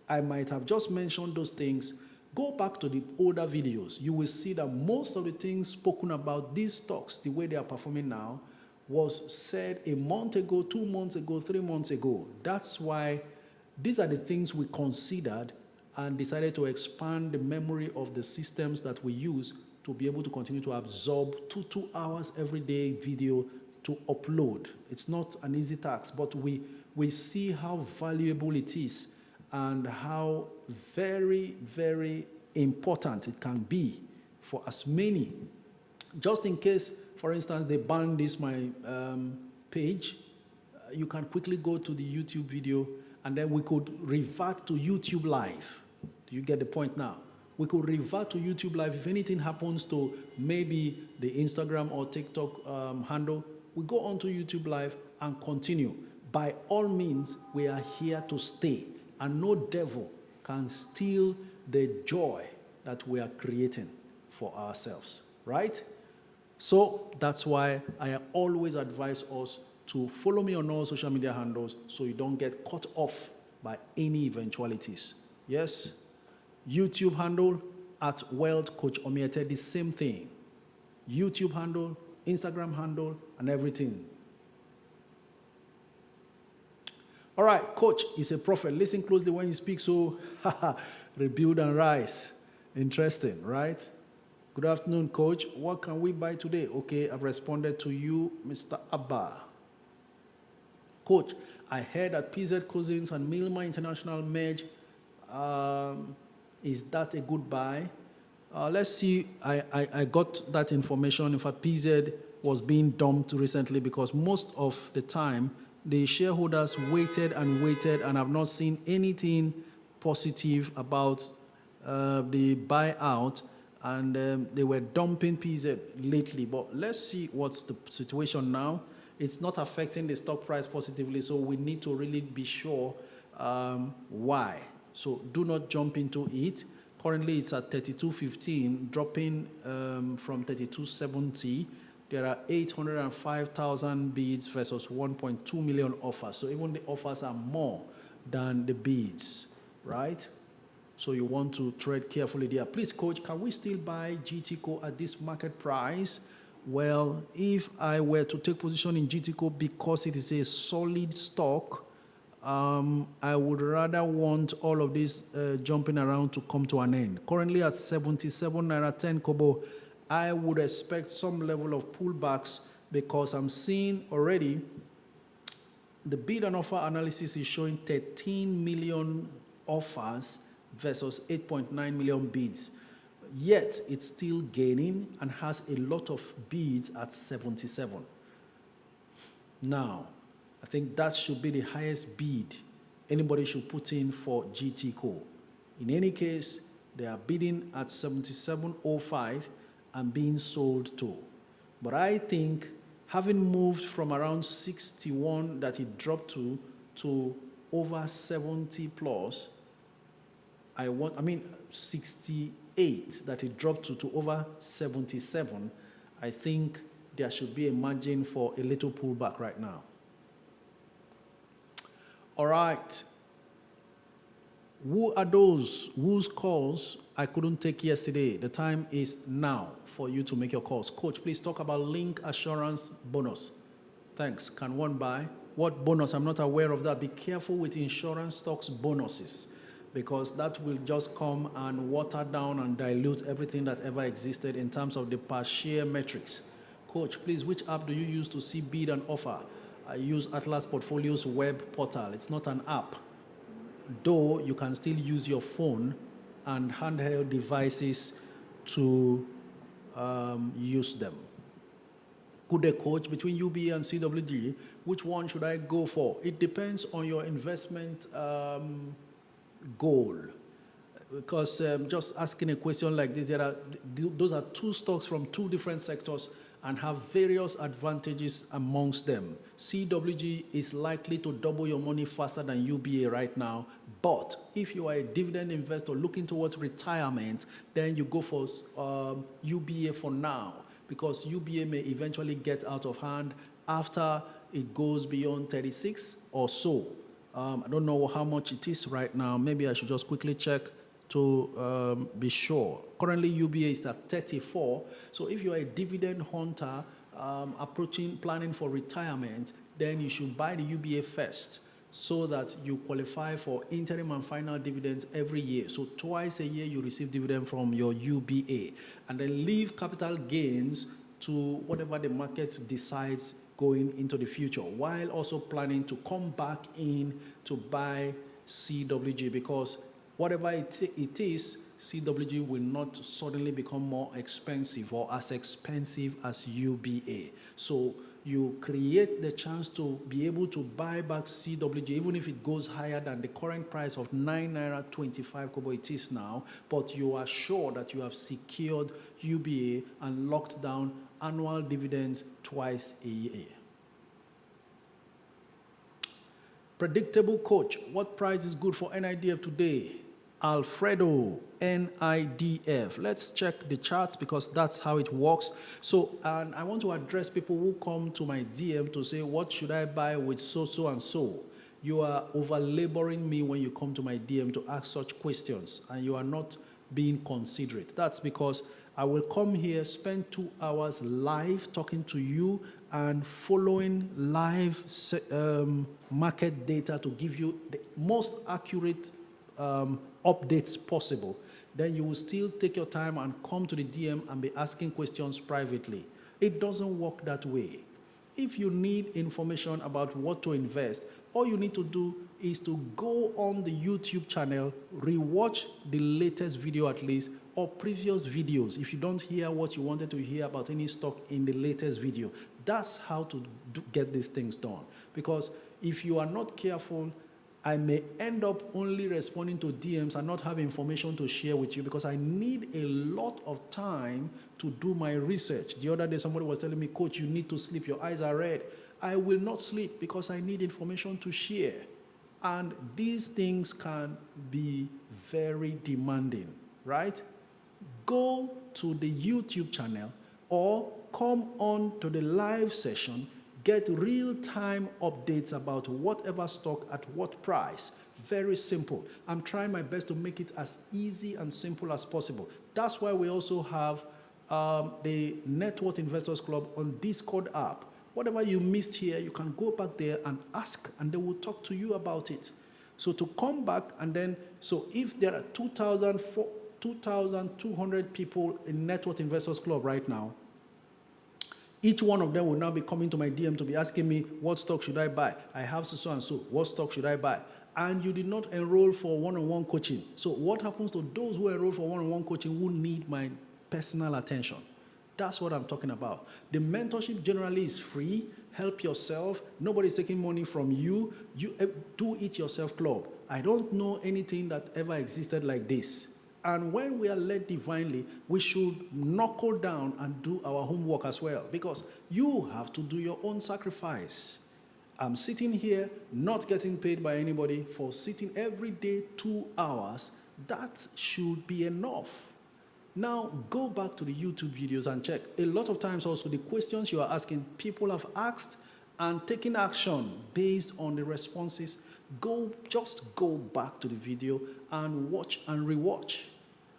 [SPEAKER 1] I might have just mentioned those things. Go back to the older videos. You will see that most of the things spoken about these stocks, the way they are performing now, was said a month ago, 2 months ago, 3 months ago. That's why these are the things we considered and decided to expand the memory of the systems that we use to be able to continue to absorb 2 hours every day video to upload. It's not an easy task, but we see how valuable it is and how very, very important it can be for as many. Just in case, for instance, they ban my page, you can quickly go to the YouTube video, and then we could revert to YouTube Live. Do you get the point now? We could revert to YouTube Live. If anything happens to maybe the Instagram or TikTok handle, we go on to YouTube Live and continue. By all means, we are here to stay, and no devil can steal the joy that we are creating for ourselves, right? So that's why I always advise us to follow me on all social media handles so you don't get caught off by any eventualities. Yes? YouTube handle at Wealth Coach Omiete, the same thing. YouTube handle, Instagram handle, and everything. All right, Coach is a prophet. Listen closely when you speak, so rebuild and rise. Interesting, right? Good afternoon, Coach. What can we buy today? Okay, I've responded to you, Mr. Abba. Coach, I heard that PZ Cousins and Milma International merge. Is that a good buy? Let's see. I got that information. In fact, PZ was being dumped recently because most of the time, the shareholders waited and waited and have not seen anything positive about the buyout, and they were dumping PZ lately. But let's see what's the situation now. it's not affecting the stock price positively, so we need to really be sure why. So do not jump into it. Currently, it's at 32.15, dropping from 32.70. There are 805,000 bids versus 1.2 million offers. So even the offers are more than the bids, right? So you want to tread carefully there. Please, Coach, can we still buy GTCO at this market price? Well, if I were to take position in GTCO because it is a solid stock, I would rather want all of this jumping around to come to an end. Currently at 77 naira 10 kobo, I would expect some level of pullbacks because I'm seeing already the bid and offer analysis is showing 13 million offers versus 8.9 million bids. Yet it's still gaining and has a lot of bids at 77. Now, I think that should be the highest bid anybody should put in for GTCO. In any case, they are bidding at 77.05 and being sold to. But I think having moved from around 61 that it dropped to over 70 plus, 68 that it dropped to over 77, I think there should be a margin for a little pullback right now. All right. Who are those whose calls I couldn't take yesterday? The time is now for you to make your calls. Coach, please talk about link assurance bonus. Thanks. Can one buy? What bonus? I'm not aware of that. Be careful with insurance stocks bonuses, because that will just come and water down and dilute everything that ever existed in terms of the per share metrics. Coach, please, which app do you use to see bid and offer? I use Atlas Portfolio's web portal. It's not an app, though you can still use your phone and handheld devices to use them. Good day, Coach. Between UBA and CWG, which one should I go for? It depends on your investment goal. Because just asking a question like this, those are two stocks from two different sectors and have various advantages amongst them. CWG is likely to double your money faster than UBA right now, but if you are a dividend investor looking towards retirement, then you go for UBA for now, because UBA may eventually get out of hand after it goes beyond 36 or so. I don't know how much it is right now. Maybe I should just quickly check to be sure. Currently, UBA is at 34. So if you're a dividend hunter planning for retirement, then you should buy the UBA first so that you qualify for interim and final dividends every year. So twice a year, you receive dividend from your UBA. And then leave capital gains to whatever the market decides going into the future, while also planning to come back in to buy CWG, because whatever it is, CWG will not suddenly become more expensive or as expensive as UBA. So you create the chance to be able to buy back CWG, even if it goes higher than the current price of 9 naira 25 kobo it is now, but you are sure that you have secured UBA and locked down annual dividends twice a year. Predictable Coach, what price is good for NIDF today? Alfredo, NIDF. Let's check the charts because that's how it works. So, and I want to address people who come to my DM to say, what should I buy with so and so? You are over-laboring me when you come to my DM to ask such questions, and you are not being considerate. That's because I will come here, spend 2 hours live talking to you and following live market data to give you the most accurate updates possible. Then you will still take your time and come to the DM and be asking questions privately. It doesn't work that way. If you need information about what to invest, all you need to do is to go on the YouTube channel, rewatch the latest video at least, or previous videos if you don't hear what you wanted to hear about any stock in the latest video. That's how to get these things done. Because if you are not careful I may end up only responding to DMs and not have information to share with you because I need a lot of time to do my research. The other day, somebody was telling me, Coach, you need to sleep. Your eyes are red. I will not sleep because I need information to share. And these things can be very demanding, right? Go to the YouTube channel or come on to the live session. Get real-time updates about whatever stock at what price. Very simple. I'm trying my best to make it as easy and simple as possible. That's why we also have the Net Worth Investors Club on Discord app. Whatever you missed here, you can go back there and ask, and they will talk to you about it. So to come back and then, so if there are 2,200 people in Net Worth Investors Club right now, each one of them will now be coming to my DM to be asking me, what stock should I buy? I have so and so. What stock should I buy? And you did not enroll for one-on-one coaching. So what happens to those who enroll for one-on-one coaching who need my personal attention? That's what I'm talking about. The mentorship generally is free. Help yourself. Nobody's taking money from you. You do it yourself club. I don't know anything that ever existed like this. And when we are led divinely, we should knuckle down and do our homework as well, because you have to do your own sacrifice. I'm sitting here, not getting paid by anybody for sitting every day 2 hours. That should be enough. Now, go back to the YouTube videos and check. A lot of times also, the questions you are asking, people have asked and taken action based on the responses. Just go back to the video and watch and rewatch.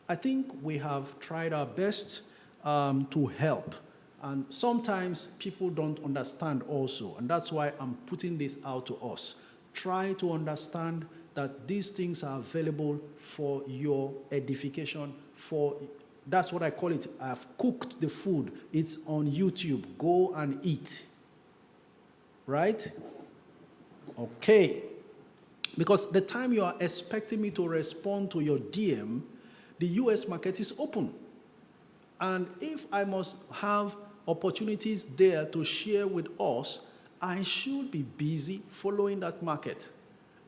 [SPEAKER 1] I think we have tried our best to help. And sometimes people don't understand also. And that's why I'm putting this out to us. Try to understand that these things are available for your edification. That's what I call it. I've cooked the food. It's on YouTube. Go and eat. Right? Okay. Because the time you are expecting me to respond to your DM, the US market is open. And if I must have opportunities there to share with us, I should be busy following that market.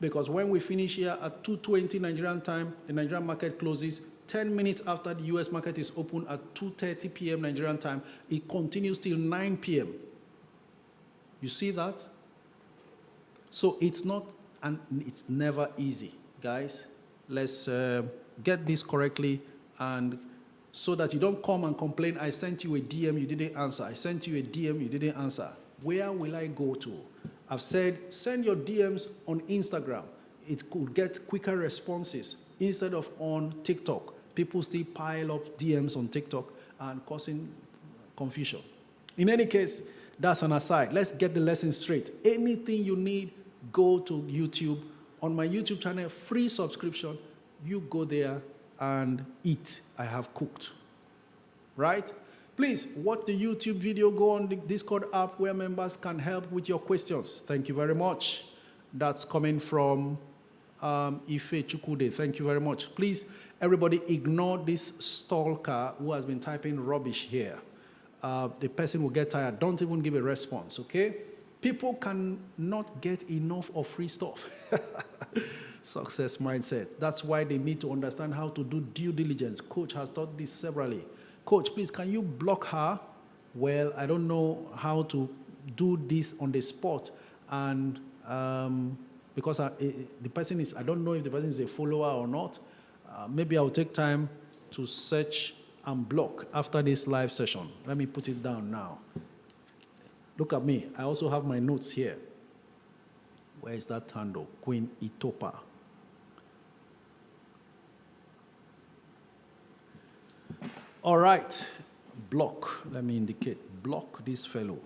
[SPEAKER 1] Because when we finish here at 2:20 Nigerian time, the Nigerian market closes. 10 minutes after the US market is open at 2:30 p.m. Nigerian time, it continues till 9 p.m. You see that? So it's not, and it's never easy, guys. Let's get this correctly, and so that you don't come and complain, I sent you a DM, you didn't answer. I sent you a DM, you didn't answer. Where will I go to? I've said, send your DMs on Instagram. It could get quicker responses instead of on TikTok. People still pile up DMs on TikTok and causing confusion. In any case, that's an aside. Let's get the lesson straight. Anything you need, go to YouTube. On my YouTube channel, free subscription. You go there and eat. I have cooked. Right? Please watch the YouTube video. Go on the Discord app where members can help with your questions. Thank you very much. That's coming from Ife Chukude. Thank you very much. Please, everybody, ignore this stalker who has been typing rubbish here. The person will get tired. Don't even give a response, okay? People cannot get enough of free stuff. Success mindset. That's why they need to understand how to do due diligence. Coach has taught this severally. Coach, please, can you block her? Well, I don't know how to do this on the spot. And because the person is, I don't know if the person is a follower or not. Maybe I'll take time to search and block after this live session. Let me put it down now. Look at me. I also have my notes here. Where is that handle? Queen Itopa. All right. Block. Let me indicate. Block this fellow.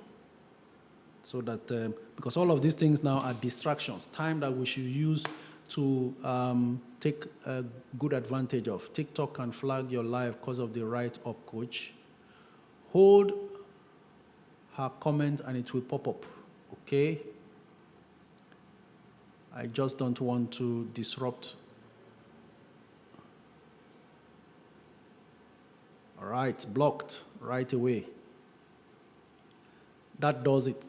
[SPEAKER 1] So that, because all of these things now are distractions, time that we should use to take a good advantage of. TikTok can flag your live because of the right up, coach. Hold her comment and it will pop up, okay? I just don't want to disrupt. All right, blocked right away. That does it.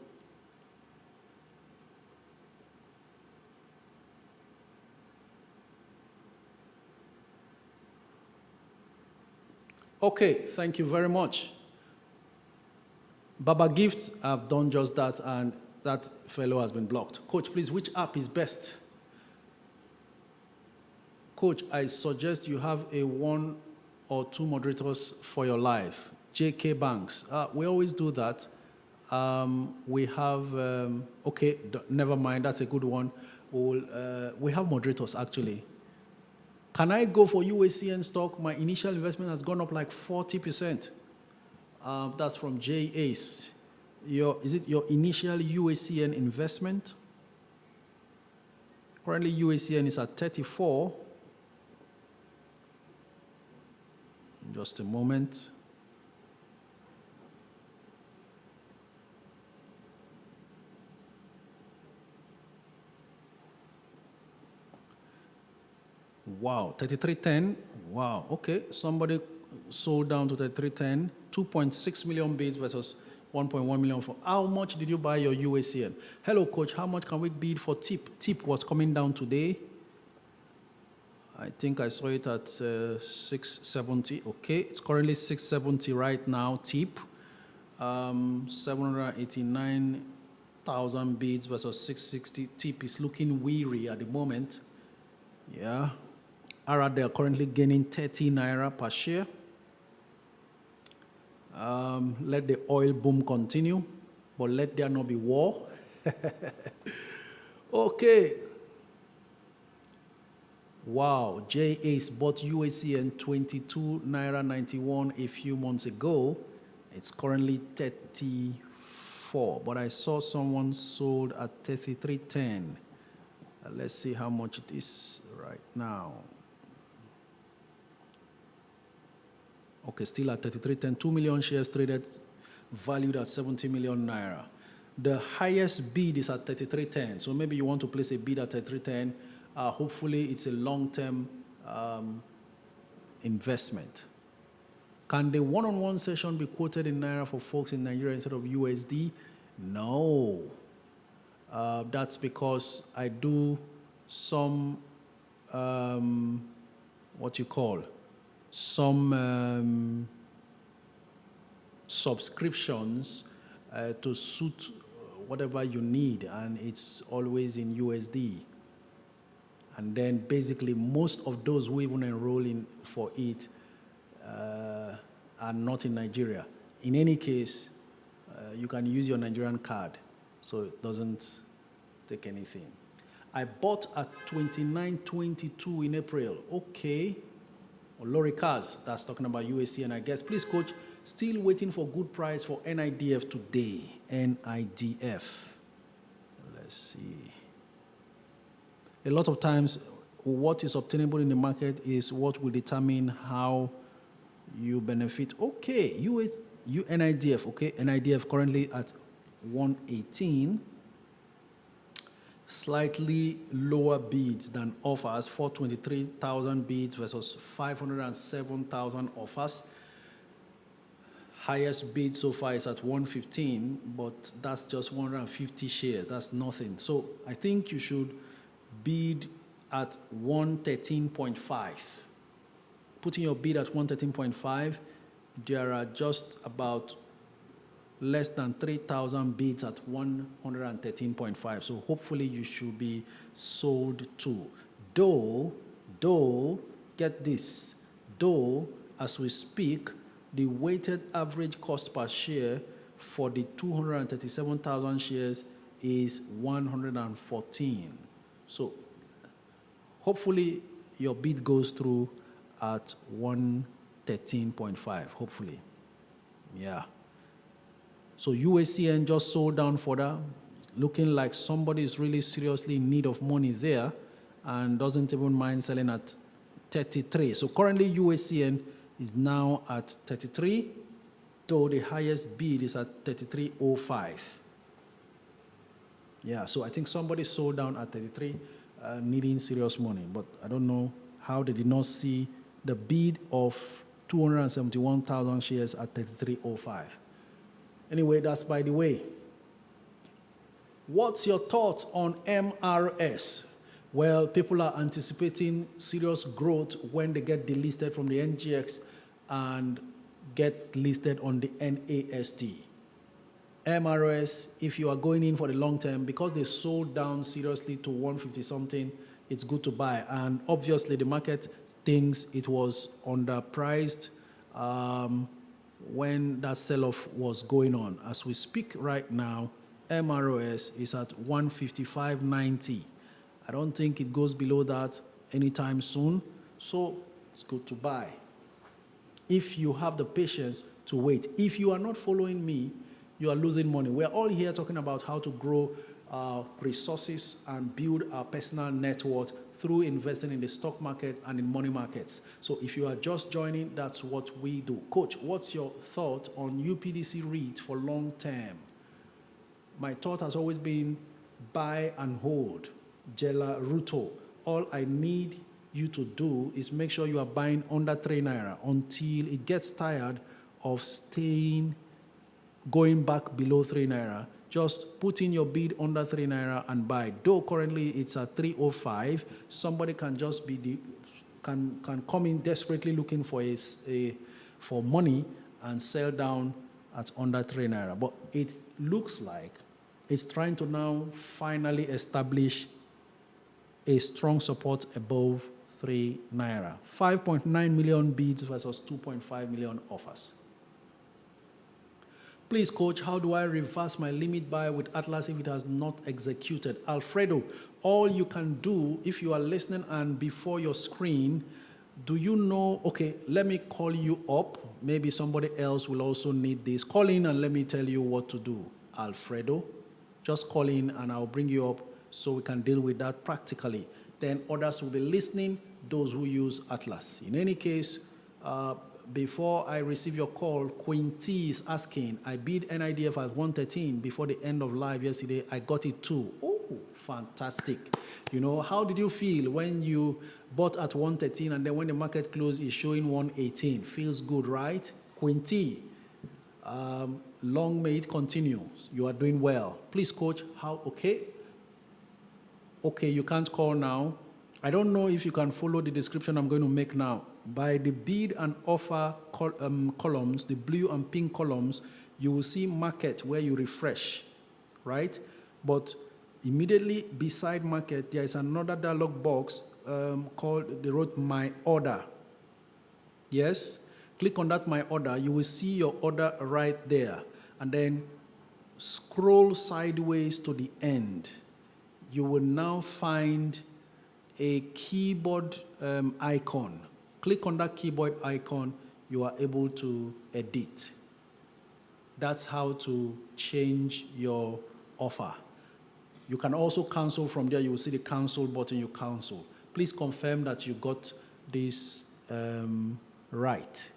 [SPEAKER 1] Okay, thank you very much. Baba Gifts have done just that, and that fellow has been blocked. Coach, please, which app is best? Coach, I suggest you have a 1 or 2 moderators for your live. JK Banks, we always do that. We have, okay, never mind, that's a good one. We have moderators, actually. Can I go for UACN stock? My initial investment has gone up like 40%. That's from J. Ace. Is it your initial UACN investment? Currently, UACN is at 34. Just a moment. Wow, 3310. Wow, okay. Somebody sold down to 3310. 2.6 million bids versus 1.1 million for. How much did you buy your UACN? Hello, coach. How much can we bid for TIP? TIP was coming down today. I think I saw it at 670. Okay, it's currently 670 right now. TIP, 789,000 bids versus 660. TIP is looking weary at the moment. Yeah. They are currently gaining 30 naira per share. Let the oil boom continue, but let there not be war. Okay. Wow, J. Ace bought UACN 22 naira 91 a few months ago. It's currently 34, but I saw someone sold at 33.10. Let's see how much it is right now. Okay, still at 33.10. 2 million shares traded, valued at 70 million naira. The highest bid is at 33.10. So maybe you want to place a bid at 33.10. Hopefully, it's a long-term investment. Can the one-on-one session be quoted in naira for folks in Nigeria instead of USD? No. That's because I do some, some subscriptions to suit whatever you need, and it's always in USD. And then basically most of those who even enroll in for it are not in Nigeria. In any case, you can use your Nigerian card, so it doesn't take anything. I bought at 29.22 in April. Okay. Lori Cars, that's talking about UAC, and I guess, please, coach, still waiting for good price for NIDF today. NIDF. Let's see. A lot of times, what is obtainable in the market is what will determine how you benefit. Okay, NIDF, okay, NIDF currently at 118. Slightly lower bids than offers, 423,000 bids versus 507,000 offers. Highest bid so far is at 115, but that's just 150 shares. That's nothing. So I think you should bid at 113.5. Putting your bid at 113.5, there are just about less than 3,000 bids at 113.5. So hopefully you should be sold too. Though, get this, though, as we speak, the weighted average cost per share for the 237,000 shares is 114. So hopefully your bid goes through at 113.5, hopefully. Yeah. So UACN just sold down further, looking like somebody is really seriously in need of money there and doesn't even mind selling at 33. So currently UACN is now at 33, though the highest bid is at 33.05. Yeah, so I think somebody sold down at 33, needing serious money, but I don't know how they did not see the bid of 271,000 shares at 33.05. Anyway, that's by the way. What's your thoughts on MRS? Well, people are anticipating serious growth when they get delisted from the NGX and gets listed on the NASD. MRS, if you are going in for the long term, because they sold down seriously to 150 something, it's good to buy. And obviously, the market thinks it was underpriced when that sell off was going on. As we speak right now, MROS is at 155.90. I don't think it goes below that anytime soon, so it's good to buy if you have the patience to wait. If you are not following me, you are losing money. We're all here talking about how to grow our resources and build our personal net worth through investing in the stock market and in money markets. So if you are just joining, that's what we do. Coach, what's your thought on UPDC REIT for long term? My thought has always been buy and hold. Jela Ruto. All I need you to do is make sure you are buying under 3 naira until it gets tired of going back below 3 naira. Just put in your bid under 3 naira and buy. Though currently it's at 305, somebody can just can come in desperately looking for money and sell down at under 3 naira. But it looks like it's trying to now finally establish a strong support above 3 naira. 5.9 million bids versus 2.5 million offers. Please, coach, how do I reverse my limit buy with Atlas if it has not executed? Alfredo, all you can do if you are listening and before your screen, do you know, okay, let me call you up. Maybe somebody else will also need this. Call in and let me tell you what to do. Alfredo, just call in and I'll bring you up so we can deal with that practically. Then others will be listening, those who use Atlas. In any case, before I receive your call, Quinty is asking, I bid NIDF at 113 before the end of live yesterday. I got it too. Oh, fantastic. You know, how did you feel when you bought at 113 and then when the market closed is showing 118? Feels good, right? Quinty, long may it continue. You are doing well. Please, coach, how, okay? Okay, you can't call now. I don't know if you can follow the description I'm going to make now. By the bid and offer columns, the blue and pink columns, you will see market where you refresh, right? But immediately beside market, there is another dialog box called, they wrote My Order. Yes? Click on that My Order. You will see your order right there. And then scroll sideways to the end. You will now find a keyboard icon. Click on that keyboard icon, you are able to edit. That's how to change your offer. You can also cancel from there. You will see the cancel button, you cancel. Please confirm that you got this right.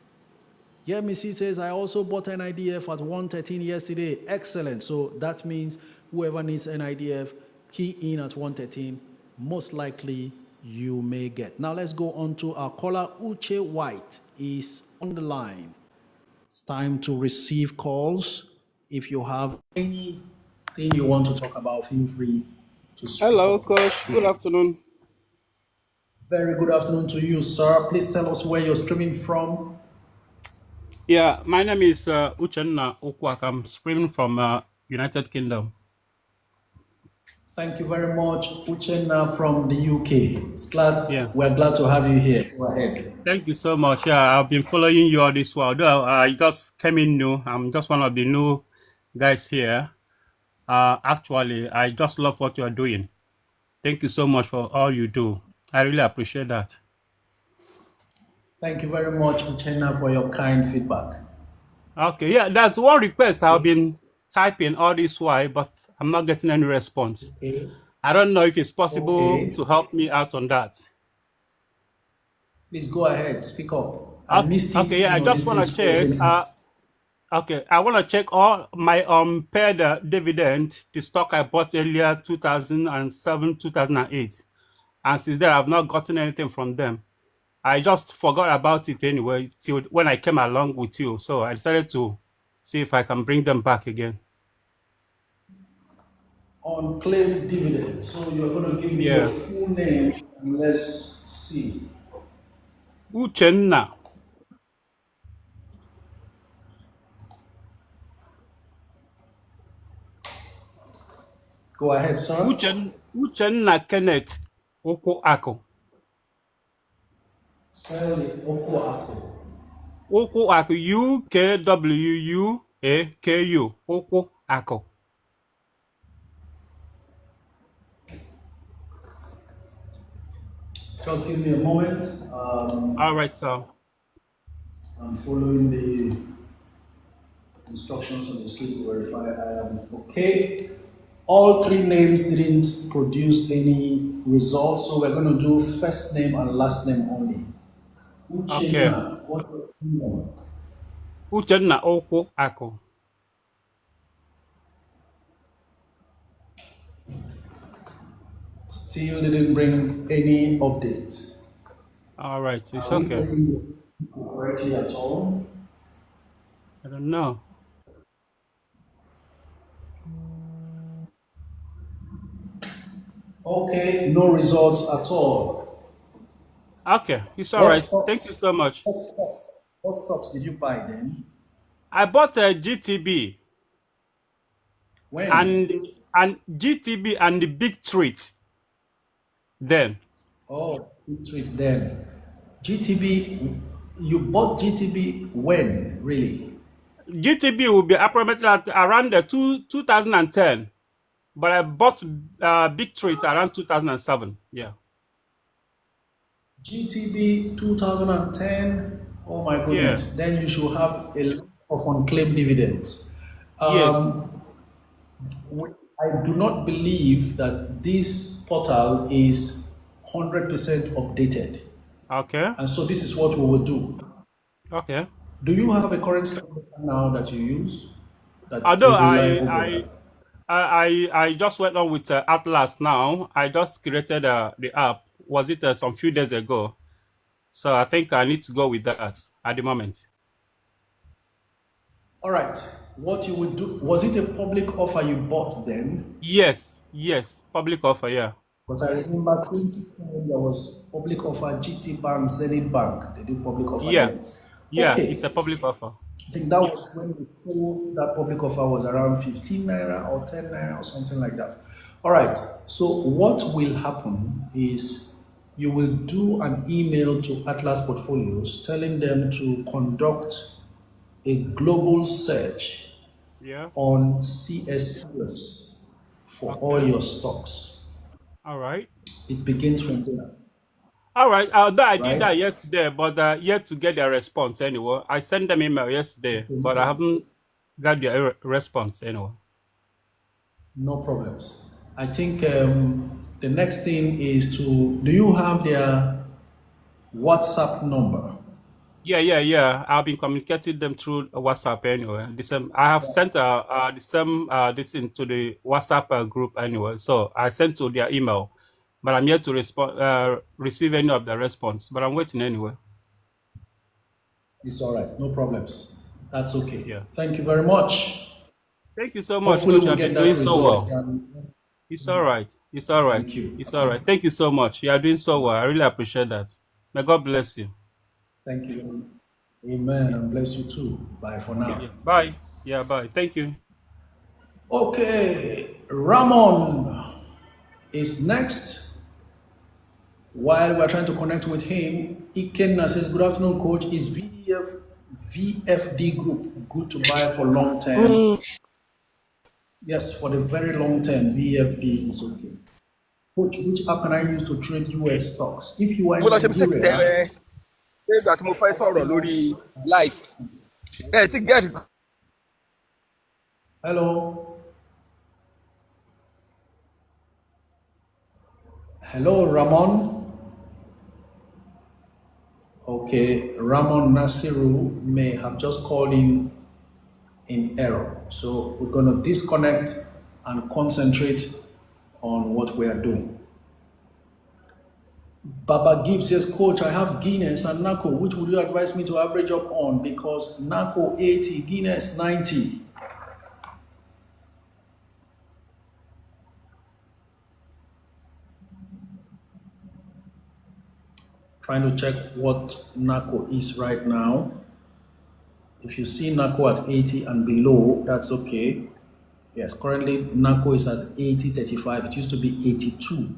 [SPEAKER 1] Yeah, Missy says, I also bought an IDF at 113 yesterday. Excellent. So that means whoever needs an IDF, key in at 113, most likely you may get. Now let's go on to our caller. Uche White is on the line. It's time to receive calls. If you have anything you want to talk about, feel free to speak
[SPEAKER 2] Hello,
[SPEAKER 1] up.
[SPEAKER 2] Coach. Good afternoon.
[SPEAKER 1] Very good afternoon to you, sir. Please tell us where you're streaming from.
[SPEAKER 2] Yeah, my name is Uchenna Okwak. I'm streaming from United Kingdom.
[SPEAKER 1] Thank you very much, Uchenna from the UK.
[SPEAKER 2] Yeah.
[SPEAKER 1] We're glad to have you here. Go ahead.
[SPEAKER 2] Thank you so much. Yeah, I've been following you all this while. Though I just came in new. I'm just one of the new guys here. Actually, I just love what you're doing. Thank you so much for all you do. I really appreciate that.
[SPEAKER 1] Thank you very much, Uchenna, for your kind feedback.
[SPEAKER 2] Okay, yeah, that's one request I've been typing all this while, but I'm not getting any response.
[SPEAKER 1] Okay.
[SPEAKER 2] I don't know if it's possible
[SPEAKER 1] Okay.
[SPEAKER 2] to help me out on that.
[SPEAKER 1] Please go ahead, speak up. I missed it,
[SPEAKER 2] Okay, yeah, I just
[SPEAKER 1] this
[SPEAKER 2] want
[SPEAKER 1] thing's
[SPEAKER 2] to check.
[SPEAKER 1] closing.
[SPEAKER 2] Okay, I want to check all my paired dividend, the stock I bought earlier, 2007, 2008. And since then, I've not gotten anything from them. I just forgot about it anyway till when I came along with you. So I decided to see if I can bring them back again.
[SPEAKER 1] Unclaimed dividend. So you're going to give me your
[SPEAKER 2] Yeah.
[SPEAKER 1] full name and let's see.
[SPEAKER 2] Uchenna.
[SPEAKER 1] Go ahead, sir.
[SPEAKER 2] Uchenna Kenneth Ukwu Ako.
[SPEAKER 1] Spell it Okuaku.
[SPEAKER 2] Ukwu Ako. UKWUAKU. Ukwu Ako.
[SPEAKER 1] Just give me a moment.
[SPEAKER 2] All right, sir.
[SPEAKER 1] I'm following the instructions on the screen to verify I am okay. All three names didn't produce any results, so we're going to do first name and last name only.
[SPEAKER 2] Okay.
[SPEAKER 1] Uchenna, what's the name?
[SPEAKER 2] Uchenna Ukwu Ako.
[SPEAKER 1] Still didn't bring any updates.
[SPEAKER 2] All right, it's
[SPEAKER 1] Are we
[SPEAKER 2] okay.
[SPEAKER 1] getting it correctly at all?
[SPEAKER 2] I don't know.
[SPEAKER 1] Okay, no results at all.
[SPEAKER 2] Okay, it's all right. Thank you so much.
[SPEAKER 1] What stocks did you buy then?
[SPEAKER 2] I bought a GTB
[SPEAKER 1] When?
[SPEAKER 2] and GTB and the big treat. Then.
[SPEAKER 1] Oh, it then. GTB, you bought GTB when, really?
[SPEAKER 2] GTB will be approximately at around the 2010, but I bought big treats around 2007. Yeah.
[SPEAKER 1] GTB 2010. Oh my goodness.
[SPEAKER 2] Yeah.
[SPEAKER 1] Then you should have a lot of unclaimed dividends.
[SPEAKER 2] Yes.
[SPEAKER 1] I do not believe that this portal is 100% updated.
[SPEAKER 2] Okay.
[SPEAKER 1] And so this is what we will do.
[SPEAKER 2] Okay.
[SPEAKER 1] Do you have a current stock now that you use? That
[SPEAKER 2] Although
[SPEAKER 1] is reliable?
[SPEAKER 2] I just went on with Atlas now. I just created the app. Was it some few days ago? So I think I need to go with that at the moment.
[SPEAKER 1] All right. What you would do, was it a public offer you bought then?
[SPEAKER 2] Yes. Public offer, yeah.
[SPEAKER 1] Because I remember 2010 there was public offer, GT Bank, Zenith Bank. They did public offer
[SPEAKER 2] Yeah.
[SPEAKER 1] then.
[SPEAKER 2] Yeah,
[SPEAKER 1] Okay.
[SPEAKER 2] it's a public offer.
[SPEAKER 1] I think that was when we told that public offer was around 15 naira or 10 naira or something like that. All right. So what will happen is you will do an email to Atlas Portfolios telling them to conduct a global search
[SPEAKER 2] Yeah.
[SPEAKER 1] on CSCS for all your stocks.
[SPEAKER 2] All right.
[SPEAKER 1] It begins from there,
[SPEAKER 2] All right. Although I did
[SPEAKER 1] right?
[SPEAKER 2] that yesterday, but yet to get their response anyway. I sent them email yesterday, but I haven't got their response anyway.
[SPEAKER 1] No problems. I think the next thing is to, do you have their WhatsApp number?
[SPEAKER 2] Yeah. I've been communicating them through WhatsApp anyway. I have sent the same this into the WhatsApp group anyway. So I sent to their email, but I'm yet to receive any of the response. But I'm waiting anyway.
[SPEAKER 1] It's all right. No problems. That's okay.
[SPEAKER 2] Yeah.
[SPEAKER 1] Thank you very much.
[SPEAKER 2] Thank you so much,
[SPEAKER 1] Hopefully
[SPEAKER 2] Coach.
[SPEAKER 1] we'll
[SPEAKER 2] I've
[SPEAKER 1] get
[SPEAKER 2] been
[SPEAKER 1] that
[SPEAKER 2] doing so
[SPEAKER 1] result.
[SPEAKER 2] well. It's all right. It's all right.
[SPEAKER 1] Thank you.
[SPEAKER 2] It's all right. Thank you so much. You are doing so well. I really appreciate that. May God bless you.
[SPEAKER 1] Thank you. Amen. And bless you too. Bye for now.
[SPEAKER 2] Yeah. Bye. Yeah, bye. Thank you.
[SPEAKER 1] Okay. Ramon is next. While we're trying to connect with him, Ikenna says, good afternoon, coach. Is VFD group good to buy for long term? Yes, for the very long term, VFD is okay. Coach, which app can I use to trade US stocks? If you are in Nigeria,
[SPEAKER 3] ìgbà tí mo fẹ́ sọ̀rọ̀ lórí live ti get.
[SPEAKER 1] Hello, Ramon. Okay, Ramon Nasiru may have just called in error. So we're going to disconnect and concentrate on what we are doing. Baba Gibbs says, Coach, I have Guinness and NACO. Which would you advise me to average up on? Because NACO 80, Guinness 90. Trying to check what NACO is right now. If you see NACO at 80 and below, that's okay. Yes, currently NACO is at 80.35. It used to be 82.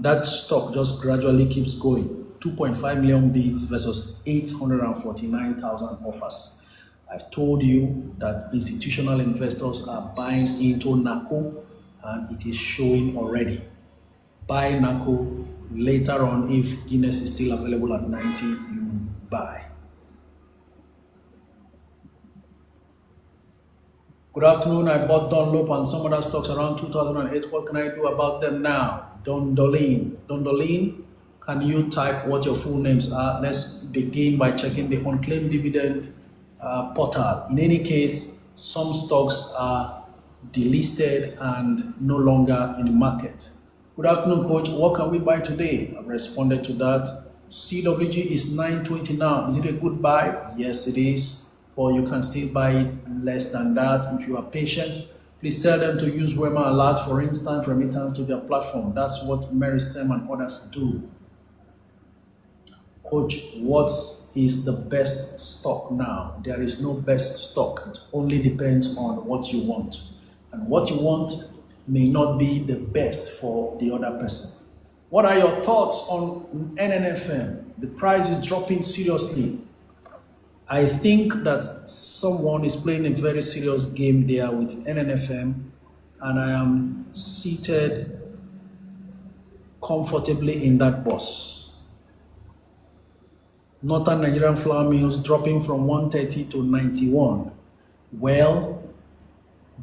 [SPEAKER 1] That stock just gradually keeps going. 2.5 million bids versus 849,000 offers. I've told you that institutional investors are buying into NACO and it is showing already. Buy NACO. Later on, if Guinness is still available at 90, you buy. Good afternoon. I bought Dunlop and some other stocks around 2008. What can I do about them now? Dondolin. Dondolin, can you type what your full names are? Let's begin by checking the unclaimed dividend portal. In any case, some stocks are delisted and no longer in the market. Good afternoon, coach. What can we buy today? I've responded to that. CWG is 920 now. Is it a good buy? Yes, it is. Or you can still buy it less than that if you are patient. Please tell them to use Wema Alert for instant remittance to their platform. That's what Meristem and others do. Coach, what is the best stock now? There is no best stock. It only depends on what you want. And what you want may not be the best for the other person. What are your thoughts on NNFM? The price is dropping seriously. I think that someone is playing a very serious game there with NNFM, and I am seated comfortably in that bus. Northern Nigerian flour mills dropping from 130 to 91. Well,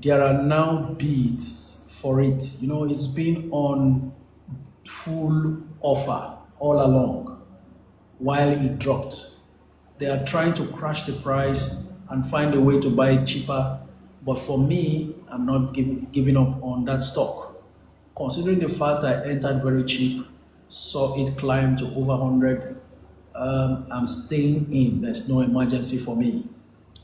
[SPEAKER 1] there are now bids for it. You know, it's been on full offer all along while it dropped. They are trying to crash the price and find a way to buy it cheaper. But for me, I'm not giving up on that stock. Considering the fact I entered very cheap, saw it climb to over 100, I'm staying in. There's no emergency for me.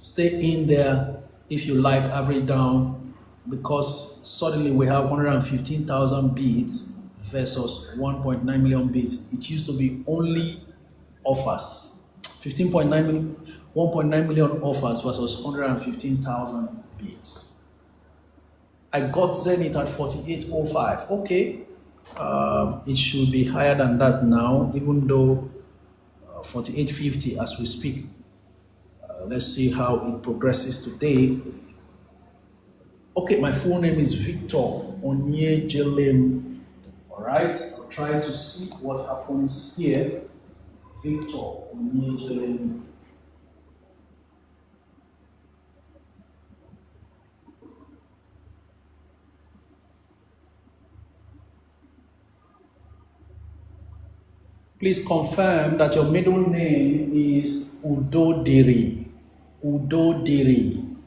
[SPEAKER 1] Stay in there if you like, average down, because suddenly we have 115,000 bids versus 1.9 million bids. It used to be only offers. 15.9 million, 1.9 million offers versus 115,000 bids. I got Zenith at 48.05. Okay, it should be higher than that now, even though 48.50 as we speak. Let's see how it progresses today. Okay, my full name is Victor Onyejelem. All right, I'll try to see what happens here. Victor Onyejelem. Please confirm that your middle name is Udodiri. Udodiri.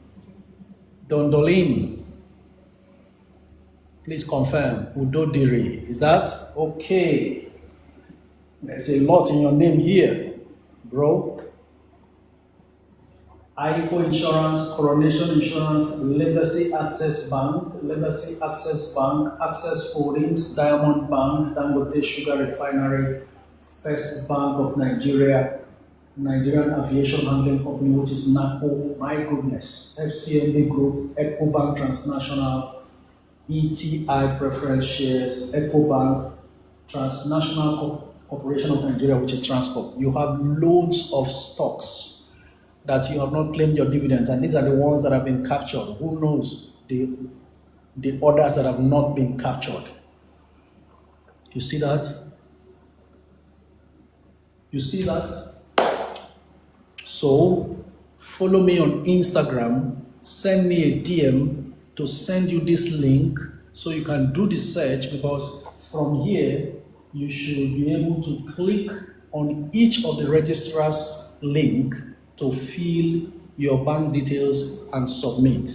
[SPEAKER 1] Dondolin. Please confirm. Udodiri. Is that okay? There's a lot in your name here, bro. IECO Insurance, Coronation Insurance, Legacy Access Bank, Legacy Access Bank, Access Holdings, Diamond Bank, Dangote Sugar Refinery, First Bank of Nigeria, Nigerian Aviation Handling Company, which is NACO, my goodness, FCMB Group, EcoBank Transnational, ETI Preference Shares, EcoBank, Transnational Corporation of Nigeria, which is Transcorp. You have loads of stocks that you have not claimed your dividends, and these are the ones that have been captured. Who knows the others that have not been captured? You see that? You see that? So follow me on Instagram, send me a DM to send you this link so you can do the search, because from here you should be able to click on each of the registrar's link to fill your bank details and submit.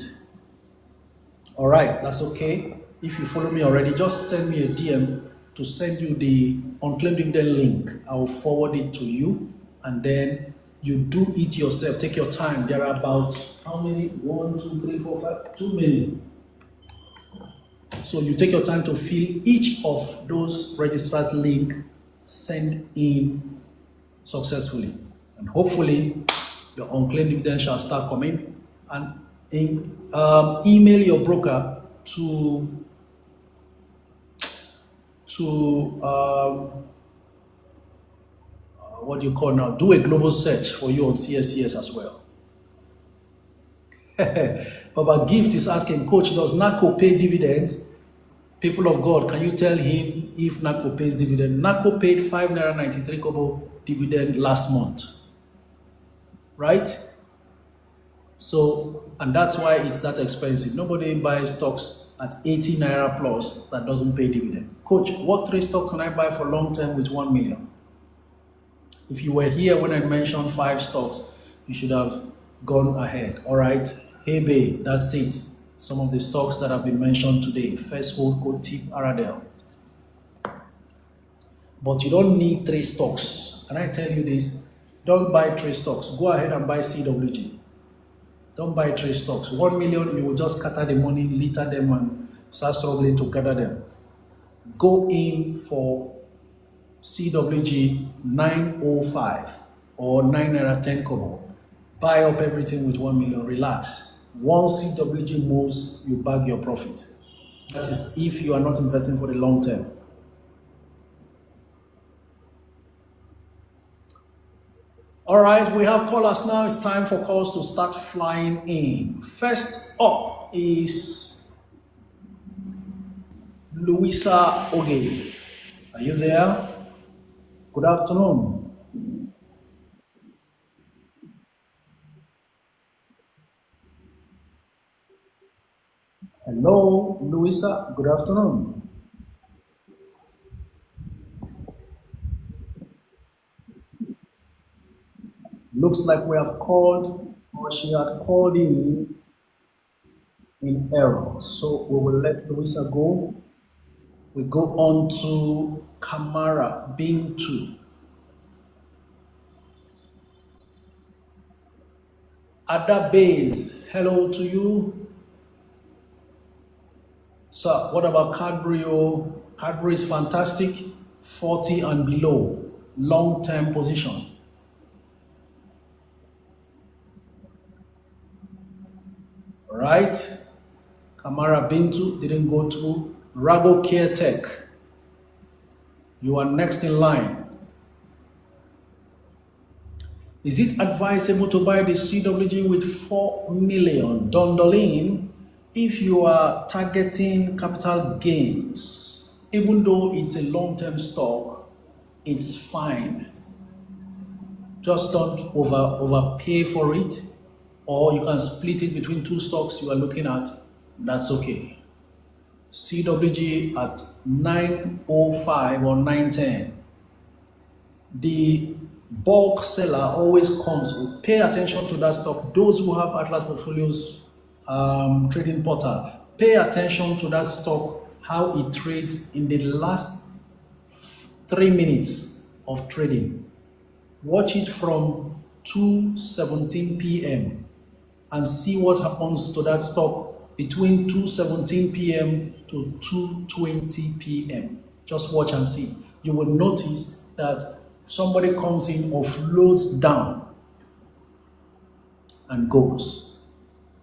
[SPEAKER 1] All right, that's okay. If you follow me already, just send me a DM to send you the unclaimed dividend link. I will forward it to you, and then you do it yourself. Take your time. There are about how many? 1, 2, 3, 4, 5, too many. So you take your time to fill each of those registrars' link, send in successfully, and hopefully your unclaimed dividend shall start coming. And email your broker to what do you call now? Do a global search for you on CSCS as well. Baba Gift is asking, Coach, does NACO pay dividends? People of God, can you tell him if NACO pays dividend? NACO paid 5 naira 93 kobo dividend last month, right? So, and that's why it's that expensive. Nobody buys stocks at 80 naira plus that doesn't pay dividend. Coach, what 3 stocks can I buy for long term with 1 million? If you were here when I mentioned 5 stocks, you should have gone ahead. All right. Hey, babe, that's it. Some of the stocks that have been mentioned today. First hold code tip Aradel. But you don't need 3 stocks. Can I tell you this? Don't buy 3 stocks. Go ahead and buy CWG. Don't buy 3 stocks. 1 million, you will just scatter the money, litter them, and start struggling to gather them. Go in for CWG 905 or 9 naira 10 kobo. Buy up everything with 1 million. Relax. Once CWG moves, you bag your profit. That is if you are not investing for the long term. All right, we have callers now. It's time for calls to start flying in. First up is Louisa Oge. Are you there? Good afternoon. Hello, Louisa. Good afternoon. Looks like we have called, or she had called in error. So we will let Louisa go. We go on to Kamara Bintu. Ada Bays, hello to you. So what about Cadbury? Cadbury is fantastic, 40 and below, long-term position. All right, Kamara Bintu didn't go through. Rago Care Tech, you are next in line. Is it advisable to buy the CWG with 4 million Dondolin if you are targeting capital gains? Even though it's a long-term stock, it's fine. Just don't overpay for it, or you can split it between 2 stocks you are looking at. That's okay. CWG at 905 or 910. The bulk seller always comes. Pay attention to that stock. Those who have Atlas Portfolios trading portal, pay attention to that stock, how it trades in the last 3 minutes of trading. Watch it from 2:17 p.m. and see what happens to that stock between 2:17 p.m. to 2:20 p.m. Just watch and see. You will notice that somebody comes in, offloads down, and goes.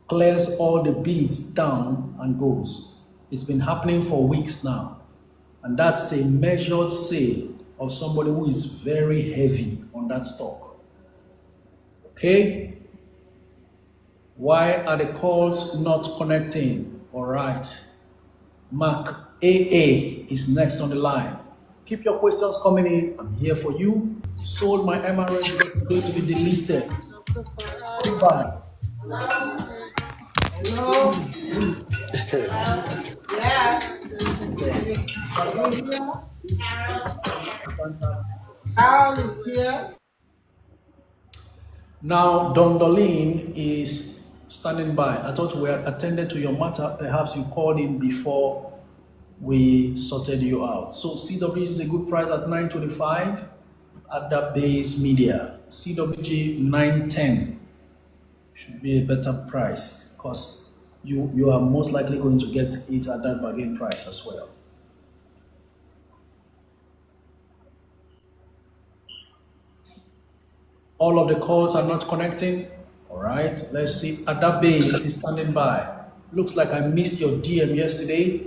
[SPEAKER 1] Clears all the bids down and goes. It's been happening for weeks now. And that's a measured sale of somebody who is very heavy on that stock. Okay? Why are the calls not connecting? All right. Mark AA is next on the line. Keep your questions coming in. I'm here for you. Sold my MRS because it's going to be delisted. Goodbye.
[SPEAKER 4] Hello? Yeah. Carol is here.
[SPEAKER 1] Now, Dondolin is standing by. I thought we had attended to your matter. Perhaps you called in before we sorted you out. So CWG is a good price at 925 at the base media. CWG 910 should be a better price because you are most likely going to get it at that bargain price as well. All of the calls are not connecting. All right, let's see. Adabe is standing by. Looks like I missed your DM yesterday.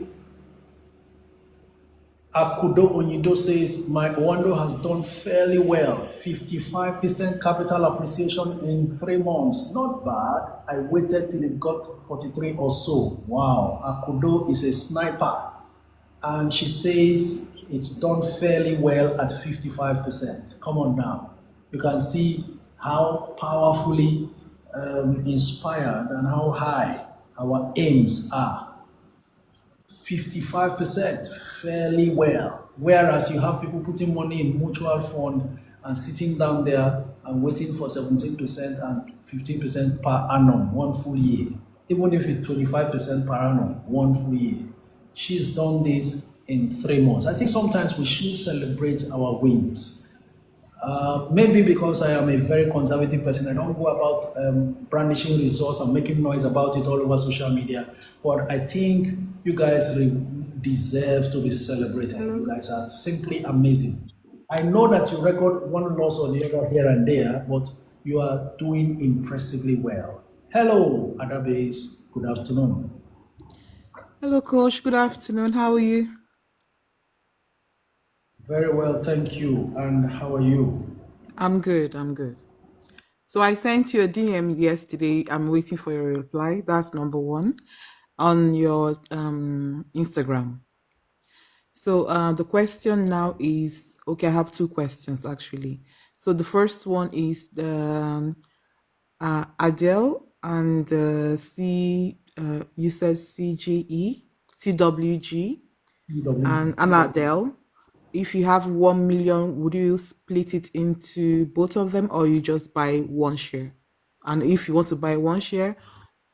[SPEAKER 1] Akudo Onyido says my Owando has done fairly well. 55% capital appreciation in 3 months. Not bad. I waited till it got 43 or so. Wow. Akudo is a sniper. And she says it's done fairly well at 55%. Come on now. You can see how powerfully inspired and how high our aims are. 55% fairly well. Whereas you have people putting money in mutual fund and sitting down there and waiting for 17% and 15% per annum, 1 full year. Even if it's 25% per annum, 1 full year. She's done this in 3 months. I think sometimes we should celebrate our wins. Maybe because I am a very conservative person, I don't go about brandishing results and making noise about it all over social media. But I think you guys deserve to be celebrated. You guys are simply amazing. I know that you record one loss or the other here and there, but you are doing impressively well. Hello, Adabes. Good afternoon.
[SPEAKER 5] Hello, Coach. Good afternoon. How are you?
[SPEAKER 1] Very well, thank you. And how are you?
[SPEAKER 5] I'm good. I'm good. So I sent you a DM yesterday. I'm waiting for your reply. That's number one on your Instagram. So the question now is, okay, I have two questions actually. So the first one is the Adele and you said CGE, CWG, and Adele. If you have 1 million, would you split it into both of them or you just buy one share? And if you want to buy one share,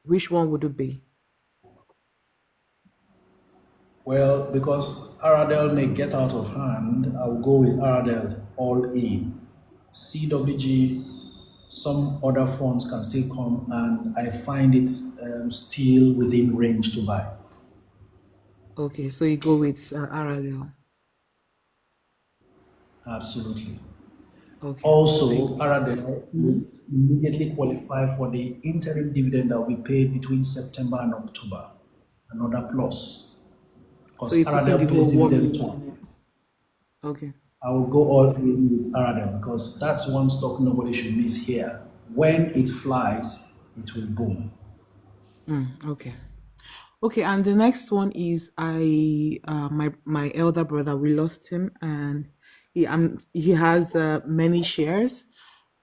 [SPEAKER 5] which one would it be?
[SPEAKER 1] Well, because Aradel may get out of hand, I'll go with Aradel all in. CWG, some other funds can still come, and I find it still within range to buy.
[SPEAKER 5] Okay, so you go with Aradel.
[SPEAKER 1] Absolutely.
[SPEAKER 5] Okay.
[SPEAKER 1] Also, Aradel will immediately qualify for the interim dividend that we paid between September and October. Another plus.
[SPEAKER 5] So you
[SPEAKER 1] Because
[SPEAKER 5] put in the
[SPEAKER 1] Aradel pays
[SPEAKER 5] whole 1
[SPEAKER 1] dividend
[SPEAKER 5] million
[SPEAKER 1] too.
[SPEAKER 5] in it. Okay.
[SPEAKER 1] I will go all in with Aradel because that's one stock nobody should miss here. When it flies, it will boom.
[SPEAKER 5] Okay. Okay, and the next one is my elder brother, we lost him, and he has many shares,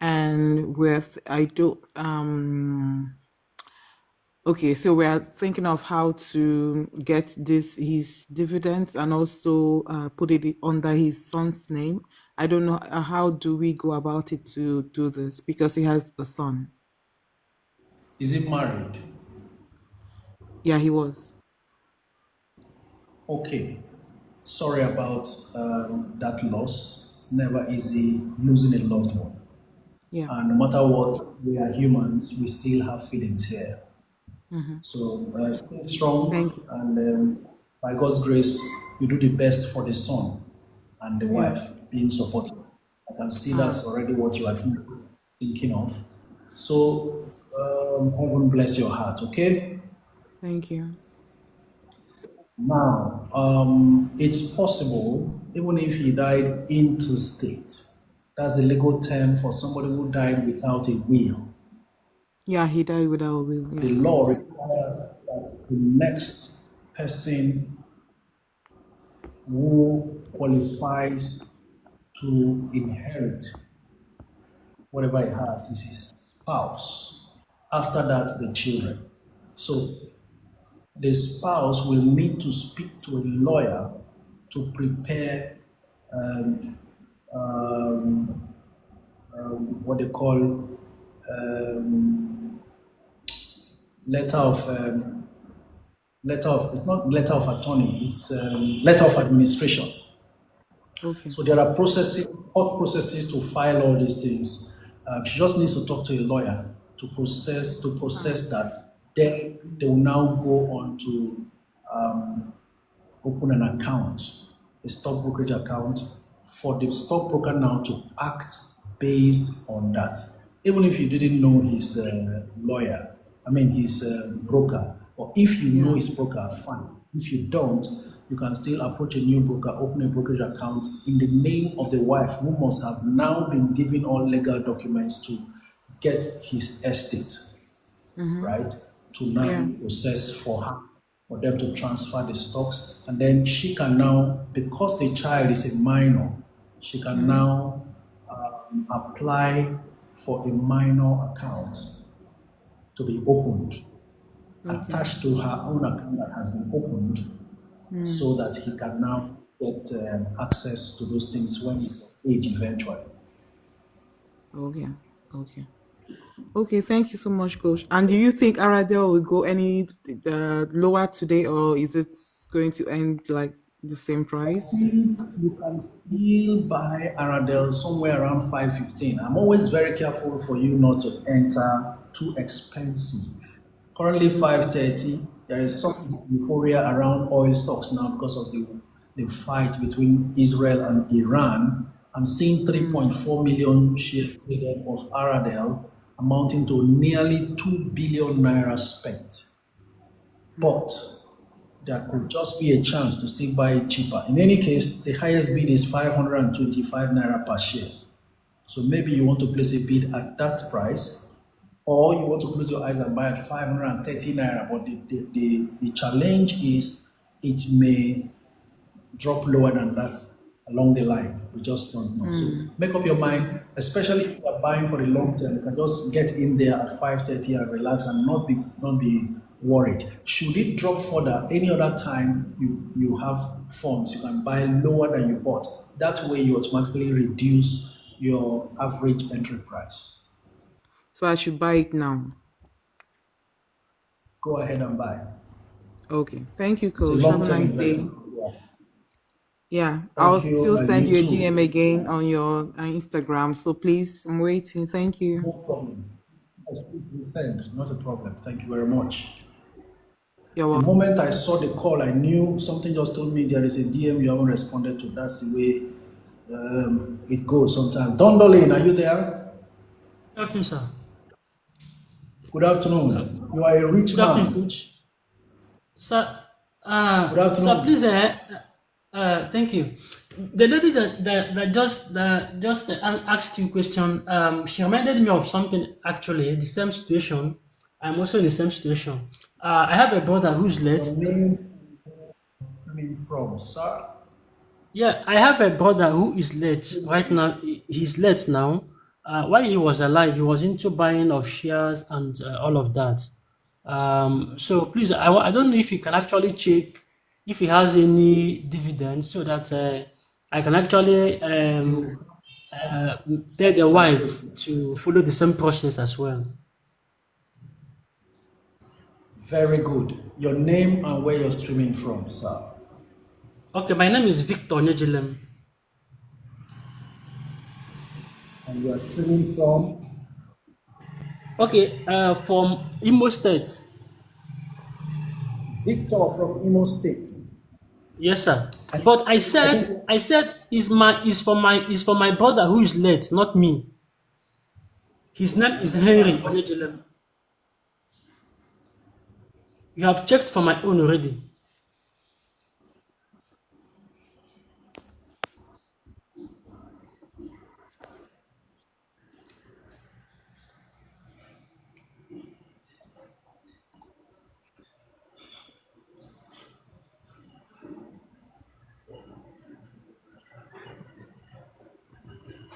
[SPEAKER 5] and with I do okay, so we are thinking of how to get his dividends and also put it under his son's name. I don't know how do we go about it to do this because he has a son.
[SPEAKER 1] Is he married?
[SPEAKER 5] Yeah, he was.
[SPEAKER 1] Okay. Sorry about that loss. It's never easy losing a loved one.
[SPEAKER 5] Yeah.
[SPEAKER 1] And no matter what, we are humans, we still have feelings here. So stay
[SPEAKER 5] Thank
[SPEAKER 1] strong,
[SPEAKER 5] you.
[SPEAKER 1] and by God's grace, you do the best for the son and the
[SPEAKER 5] Yeah.
[SPEAKER 1] wife, being supportive. I can see
[SPEAKER 5] All right.
[SPEAKER 1] that's already what you are thinking of. So, heaven bless your heart, okay?
[SPEAKER 5] Thank you.
[SPEAKER 1] Now, it's possible, even if he died interstate, that's the legal term for somebody who died without a will.
[SPEAKER 5] Yeah, he died without a will.
[SPEAKER 1] The
[SPEAKER 5] Yeah.
[SPEAKER 1] law requires that the next person who qualifies to inherit whatever he has is his spouse. After that, the children. So the spouse will need to speak to a lawyer to prepare what they call letter of it's not letter of attorney, it's letter of administration.
[SPEAKER 5] Okay.
[SPEAKER 1] So there are court processes to file all these things. She just needs to talk to a lawyer to process that. Then they will now go on to open an account, a stock brokerage account, for the stockbroker now to act based on that. even if you didn't know his lawyer, I mean his broker, or if you know
[SPEAKER 5] Yeah.
[SPEAKER 1] his broker, fine. If you don't, you can still approach a new broker, open a brokerage account in the name of the wife, who must have now been given all legal documents to get his estate,
[SPEAKER 5] Mm-hmm.
[SPEAKER 1] right? To now
[SPEAKER 5] Yeah.
[SPEAKER 1] process for her, for them to transfer the stocks. And then she can now, because the child is a minor, she can
[SPEAKER 5] Mm-hmm.
[SPEAKER 1] now apply for a minor account to be opened,
[SPEAKER 5] Okay.
[SPEAKER 1] attached to her own account that has been opened,
[SPEAKER 5] Mm.
[SPEAKER 1] so that he can now get access to those things when he's of age eventually.
[SPEAKER 5] Okay. Okay. Okay. Thank you so much, Coach. And do you think Aradel will go any lower today, or is it going to end like the same price?
[SPEAKER 1] Think you can still buy Aradel somewhere around 515. I'm always very careful for you not to enter too expensive. Currently
[SPEAKER 5] Okay.
[SPEAKER 1] 530. There is some euphoria around oil stocks now because of the fight between Israel and Iran. I'm seeing
[SPEAKER 5] Mm.
[SPEAKER 1] 3.4 million shares traded of Aradel, amounting to nearly 2 billion naira spent.
[SPEAKER 5] Mm.
[SPEAKER 1] But there could just be a chance to still buy it cheaper. In any case, the highest bid is 525 naira per share. So maybe you want to place a bid at that price, or you want to close your eyes and buy at 530 naira. But the challenge is it may drop lower than that along the line. We just don't know. So
[SPEAKER 5] Mm.
[SPEAKER 1] make up your mind, especially if you are buying for the long term, you can just get in there at 530 and relax and not be worried. Should it drop further any other time you have funds, you can buy lower than you bought. That way you automatically reduce your average entry price.
[SPEAKER 5] So I should buy it now.
[SPEAKER 1] Go ahead and buy.
[SPEAKER 5] Okay. Thank you,
[SPEAKER 1] It's a
[SPEAKER 5] Coach. Have a
[SPEAKER 1] long-term
[SPEAKER 5] nice day.
[SPEAKER 1] investment. Yeah.
[SPEAKER 5] Yeah, I'll
[SPEAKER 1] Thank you,
[SPEAKER 5] still
[SPEAKER 1] and
[SPEAKER 5] send
[SPEAKER 1] you
[SPEAKER 5] you a
[SPEAKER 1] too.
[SPEAKER 5] DM again on your Instagram. So please, I'm waiting. Thank you.
[SPEAKER 1] No problem. Yes, please resend. Not a problem. Thank you very much.
[SPEAKER 5] You're
[SPEAKER 1] The
[SPEAKER 5] welcome.
[SPEAKER 1] moment I saw the call, I knew something just told me there is a DM you haven't responded to. That's the way it goes sometimes. Don Dolin, are you there?
[SPEAKER 6] Good afternoon, sir.
[SPEAKER 1] Good
[SPEAKER 6] Uh,
[SPEAKER 1] afternoon. You are a rich
[SPEAKER 6] Good afternoon,
[SPEAKER 1] man.
[SPEAKER 6] coach. Sir,
[SPEAKER 1] Good
[SPEAKER 6] sir, please,
[SPEAKER 1] afternoon.
[SPEAKER 6] thank you. The lady that just asked you a question, she reminded me of something actually, the same situation. I'm also in the same situation. I have a brother who's
[SPEAKER 1] Your
[SPEAKER 6] late.
[SPEAKER 1] name coming from, sir?
[SPEAKER 6] Yeah, I have a brother who is late right now. He's late now. While he was alive, he was into buying of shares and all of that. So please, I don't know if you can actually check if he has any dividends so that I can actually
[SPEAKER 1] You
[SPEAKER 6] uh, tell the
[SPEAKER 1] have
[SPEAKER 6] wife to
[SPEAKER 1] questions.
[SPEAKER 6] follow the same process as well.
[SPEAKER 1] Very good. Your name and where you're streaming from, sir.
[SPEAKER 6] Okay, my name is Victor Nyejilem.
[SPEAKER 1] And you are streaming from
[SPEAKER 6] Okay, from Imo State.
[SPEAKER 1] Victor from Imo State.
[SPEAKER 6] Yes, sir.
[SPEAKER 1] I think,
[SPEAKER 6] But I
[SPEAKER 1] I think
[SPEAKER 6] said, I said, is for my brother who is late, not me. His name is Henry
[SPEAKER 1] fine.
[SPEAKER 6] Onyejelem. You have checked for my own already.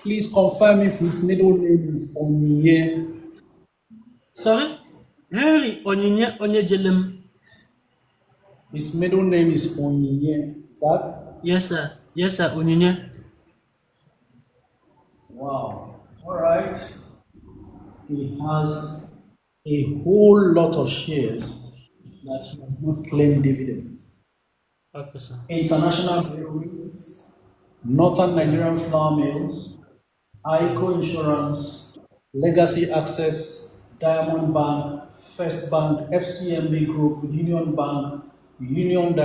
[SPEAKER 1] Please confirm if his middle name is Onyinye.
[SPEAKER 6] Sorry, Henry Onyejelem.
[SPEAKER 1] His middle name is Onyinye. Is that?
[SPEAKER 6] Yes, sir. Yes, sir. Onyinye.
[SPEAKER 1] Wow. All right. He has a whole lot of shares that he has not claimed dividend.
[SPEAKER 6] Okay, sir.
[SPEAKER 1] International Breweries, Northern Nigerian Flour Mills, ICO Insurance, Legacy Access, Diamond Bank, First Bank, FCMB Group, Union Bank, Union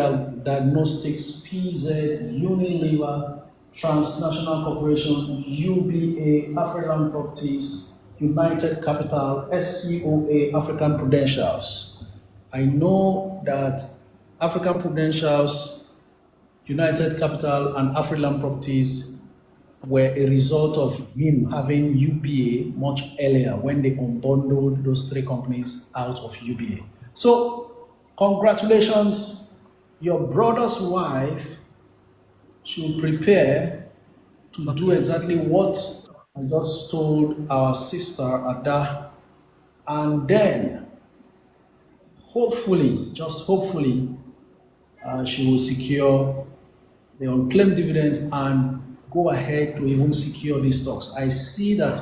[SPEAKER 1] Diagnostics, PZ, Unilever, Transnational Corporation, UBA, African Properties, United Capital, SCOA, African Prudentials. I know that African Prudentials, United Capital, and Afriland Properties were a result of him having UBA much earlier when they unbundled those three companies out of UBA. So, congratulations, your brother's wife should prepare to do exactly what I just told our sister Ada, and then hopefully, just hopefully, she will secure the unclaimed dividends and go ahead to even secure these stocks. I see that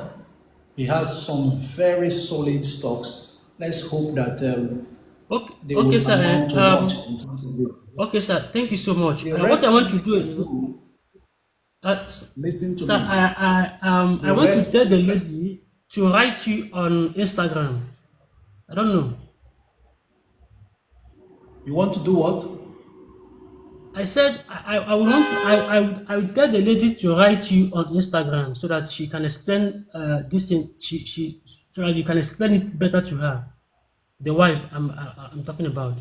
[SPEAKER 1] he has some very solid stocks. Let's hope that
[SPEAKER 6] Okay,
[SPEAKER 1] they
[SPEAKER 6] okay,
[SPEAKER 1] will
[SPEAKER 6] sir.
[SPEAKER 1] amount to much in terms of the,
[SPEAKER 6] Okay, sir. Thank you so much.
[SPEAKER 1] the
[SPEAKER 6] What I
[SPEAKER 1] rest
[SPEAKER 6] want
[SPEAKER 1] you
[SPEAKER 6] to do
[SPEAKER 1] can
[SPEAKER 6] is,
[SPEAKER 1] do. Listen to
[SPEAKER 6] sir,
[SPEAKER 1] me.
[SPEAKER 6] I
[SPEAKER 1] The
[SPEAKER 6] want to
[SPEAKER 1] rest
[SPEAKER 6] tell the lady to write you on Instagram. I don't know.
[SPEAKER 1] you want to do what?
[SPEAKER 6] I said I would want to, I would tell the lady to write you on Instagram so that she can explain this thing. She so that you can explain it better to her. The wife I'm talking about.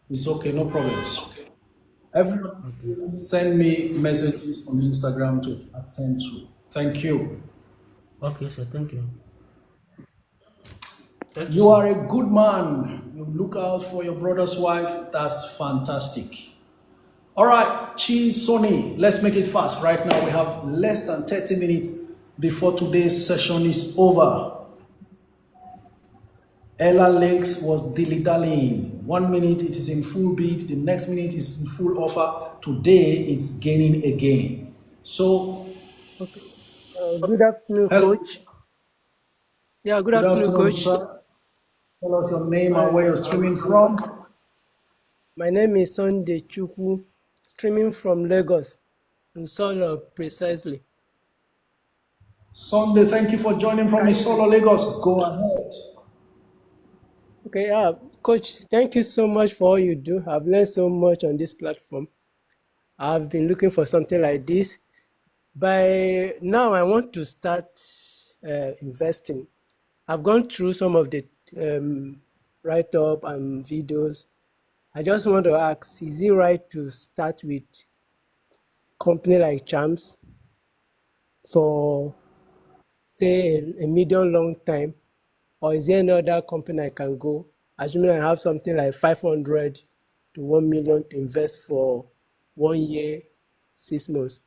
[SPEAKER 1] It's okay, no problems.
[SPEAKER 6] Okay.
[SPEAKER 1] Everyone send me messages on Instagram to attend to. Thank you.
[SPEAKER 6] Okay, sir. Thank you. Thank you,
[SPEAKER 1] You
[SPEAKER 6] sir.
[SPEAKER 1] are a good man. You look out for your brother's wife. That's fantastic. All right, Cheese Sony. Let's make it fast. Right now, we have less than 30 minutes before today's session is over. Ella Lakes was dilly-dallying. 1 minute it is in full bid, the next minute is in full offer. Today it's gaining again. So,
[SPEAKER 7] Okay. Good afternoon,
[SPEAKER 1] hello,
[SPEAKER 7] coach. Yeah, good
[SPEAKER 1] good
[SPEAKER 7] afternoon,
[SPEAKER 1] afternoon,
[SPEAKER 7] coach.
[SPEAKER 1] sir. Tell us your name and
[SPEAKER 7] My
[SPEAKER 1] where you're streaming from.
[SPEAKER 7] my name is Sunday Chukwu, streaming from Lagos, in Solo precisely.
[SPEAKER 1] Sunday, thank you for joining from
[SPEAKER 7] Can you
[SPEAKER 1] Isolo, Lagos. Go ahead.
[SPEAKER 7] Okay, coach, thank you so much for all you do. I've learned so much on this platform. I've been looking for something like this. By now, I want to start investing. I've gone through some of the write-up and videos. I just want to ask, is it right to start with company like Champs for, say, a medium long time? Or is there any other company I can go, assuming I have something like 500 to 1 million to invest for 1 year, 6 months?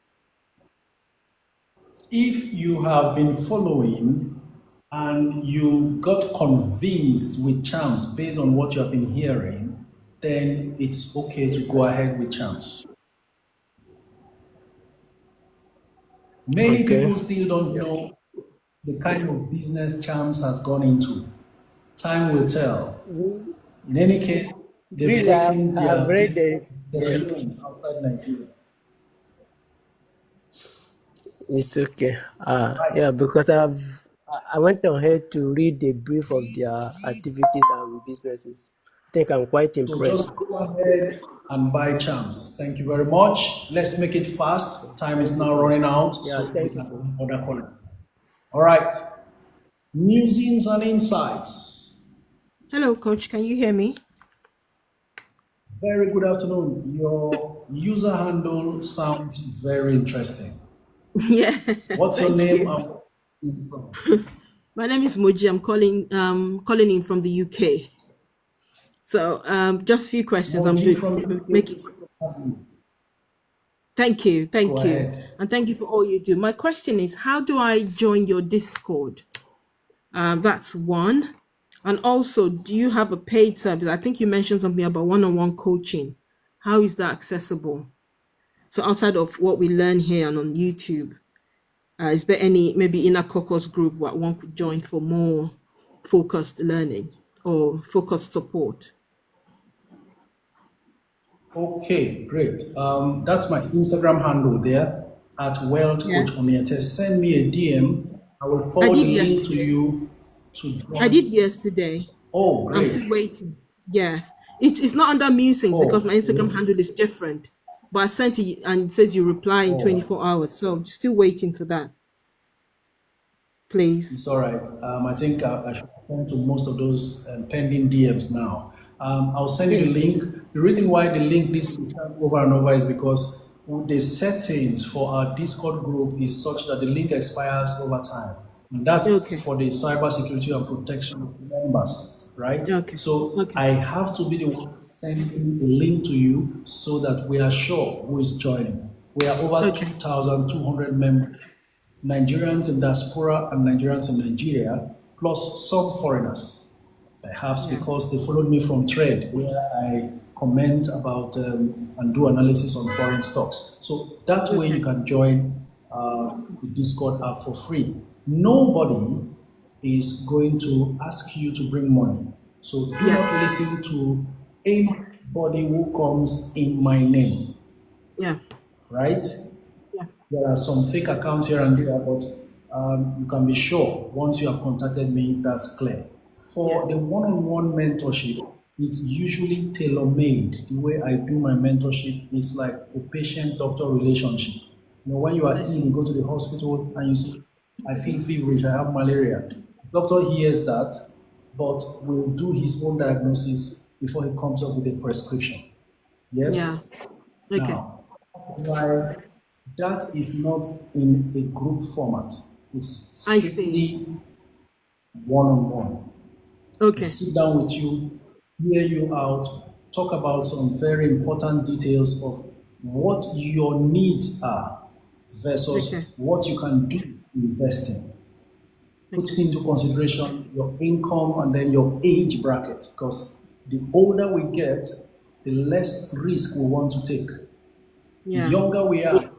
[SPEAKER 1] If you have been following and you got convinced with Champs based on what you have been hearing, then it's okay to
[SPEAKER 7] Yes,
[SPEAKER 1] go
[SPEAKER 7] sir.
[SPEAKER 1] ahead with Champs. Many
[SPEAKER 7] Okay.
[SPEAKER 1] people still don't
[SPEAKER 7] Yeah.
[SPEAKER 1] know the kind of business Champs has gone into. Time will tell. In any case, they've
[SPEAKER 7] Really,
[SPEAKER 1] taken
[SPEAKER 7] I've
[SPEAKER 1] their
[SPEAKER 7] read
[SPEAKER 1] business
[SPEAKER 7] the,
[SPEAKER 1] to Sierra
[SPEAKER 7] yes,
[SPEAKER 1] Leone outside Nigeria.
[SPEAKER 7] it's okay.
[SPEAKER 1] Right.
[SPEAKER 7] Yeah, because I went ahead to read the brief of their activities and businesses. I think I'm quite
[SPEAKER 1] So
[SPEAKER 7] impressed.
[SPEAKER 1] just go ahead and buy Champs. Thank you very much. Let's make it fast. Time is
[SPEAKER 7] Thank you
[SPEAKER 1] now
[SPEAKER 7] so much.
[SPEAKER 1] running out,
[SPEAKER 7] Yeah,
[SPEAKER 1] so we
[SPEAKER 7] thank you so much.
[SPEAKER 1] can order callers. All right. Musings and insights.
[SPEAKER 8] Hello, coach. Can you hear me?
[SPEAKER 1] Very good afternoon. Your user handle sounds very interesting.
[SPEAKER 8] Yeah,
[SPEAKER 1] What's your
[SPEAKER 8] thank
[SPEAKER 1] name
[SPEAKER 8] you.
[SPEAKER 1] and where are you from?
[SPEAKER 8] My name is Moji. I'm calling in from the UK. So just a few questions. I'm
[SPEAKER 1] Moji
[SPEAKER 8] doing
[SPEAKER 1] from UK.
[SPEAKER 8] making. Thank you,
[SPEAKER 1] Go
[SPEAKER 8] thank you,
[SPEAKER 1] ahead.
[SPEAKER 8] and thank you for all you do. My question is, how do I join your Discord? That's one. And also, do you have a paid service? I think you mentioned something about one-on-one coaching. How is that accessible? So outside of what we learn here and on YouTube, is there any maybe inner caucus group what one could join for more focused learning or focused support?
[SPEAKER 1] Okay, great. That's my Instagram handle there at Wealth
[SPEAKER 8] Yeah,
[SPEAKER 1] Coach Omiete. Send me a DM. I will
[SPEAKER 8] I
[SPEAKER 1] forward
[SPEAKER 8] did
[SPEAKER 1] the link to
[SPEAKER 8] yesterday.
[SPEAKER 1] you to
[SPEAKER 8] I did
[SPEAKER 1] join.
[SPEAKER 8] yesterday.
[SPEAKER 1] Oh,
[SPEAKER 8] I'm
[SPEAKER 1] great.
[SPEAKER 8] still waiting. Yes, it's not under musings because my
[SPEAKER 1] Oh,
[SPEAKER 8] Instagram handle is different. But I sent it and it says you reply in
[SPEAKER 1] oh.
[SPEAKER 8] 24 hours. So I'm still waiting for that. please.
[SPEAKER 1] It's all right. I think I should attend to most of those pending DMs now. I'll send you the link. The reason why the link needs to be sent over and over is because the settings for our Discord group is such that the link expires over time. And that's for the cybersecurity and protection of members, right?
[SPEAKER 8] Okay.
[SPEAKER 1] So
[SPEAKER 8] Okay.
[SPEAKER 1] I have to be the one sending a link to you so that we are sure who is joining. We are over 2,200 members. Nigerians in diaspora and Nigerians in Nigeria, plus some foreigners, perhaps because they followed me from Trade, where I comment about and do analysis on foreign stocks. So that way you can join the Discord app for free. Nobody is going to ask you to bring money. So do not listen to anybody who comes in my name.
[SPEAKER 8] Yeah.
[SPEAKER 1] Right? There are some fake accounts here and there, but you can be sure once you have contacted me, that's clear. For the one-on-one mentorship, it's usually tailor-made. The way I do my mentorship is like a patient-doctor relationship. You know, when you are ill, you go to the hospital and you say, I feel feverish, I have malaria. The doctor hears that, but will do his own diagnosis before he comes up with a prescription. Yes?
[SPEAKER 8] Yeah. Okay.
[SPEAKER 1] Now, why that is not in a group format. It's strictly one-on-one.
[SPEAKER 8] Okay.
[SPEAKER 1] I sit down with you, hear you out, talk about some very important details of what your needs are versus what you can do investing. Putting into consideration your income and then your age bracket, because the older we get, the less risk we want to take. The younger we are,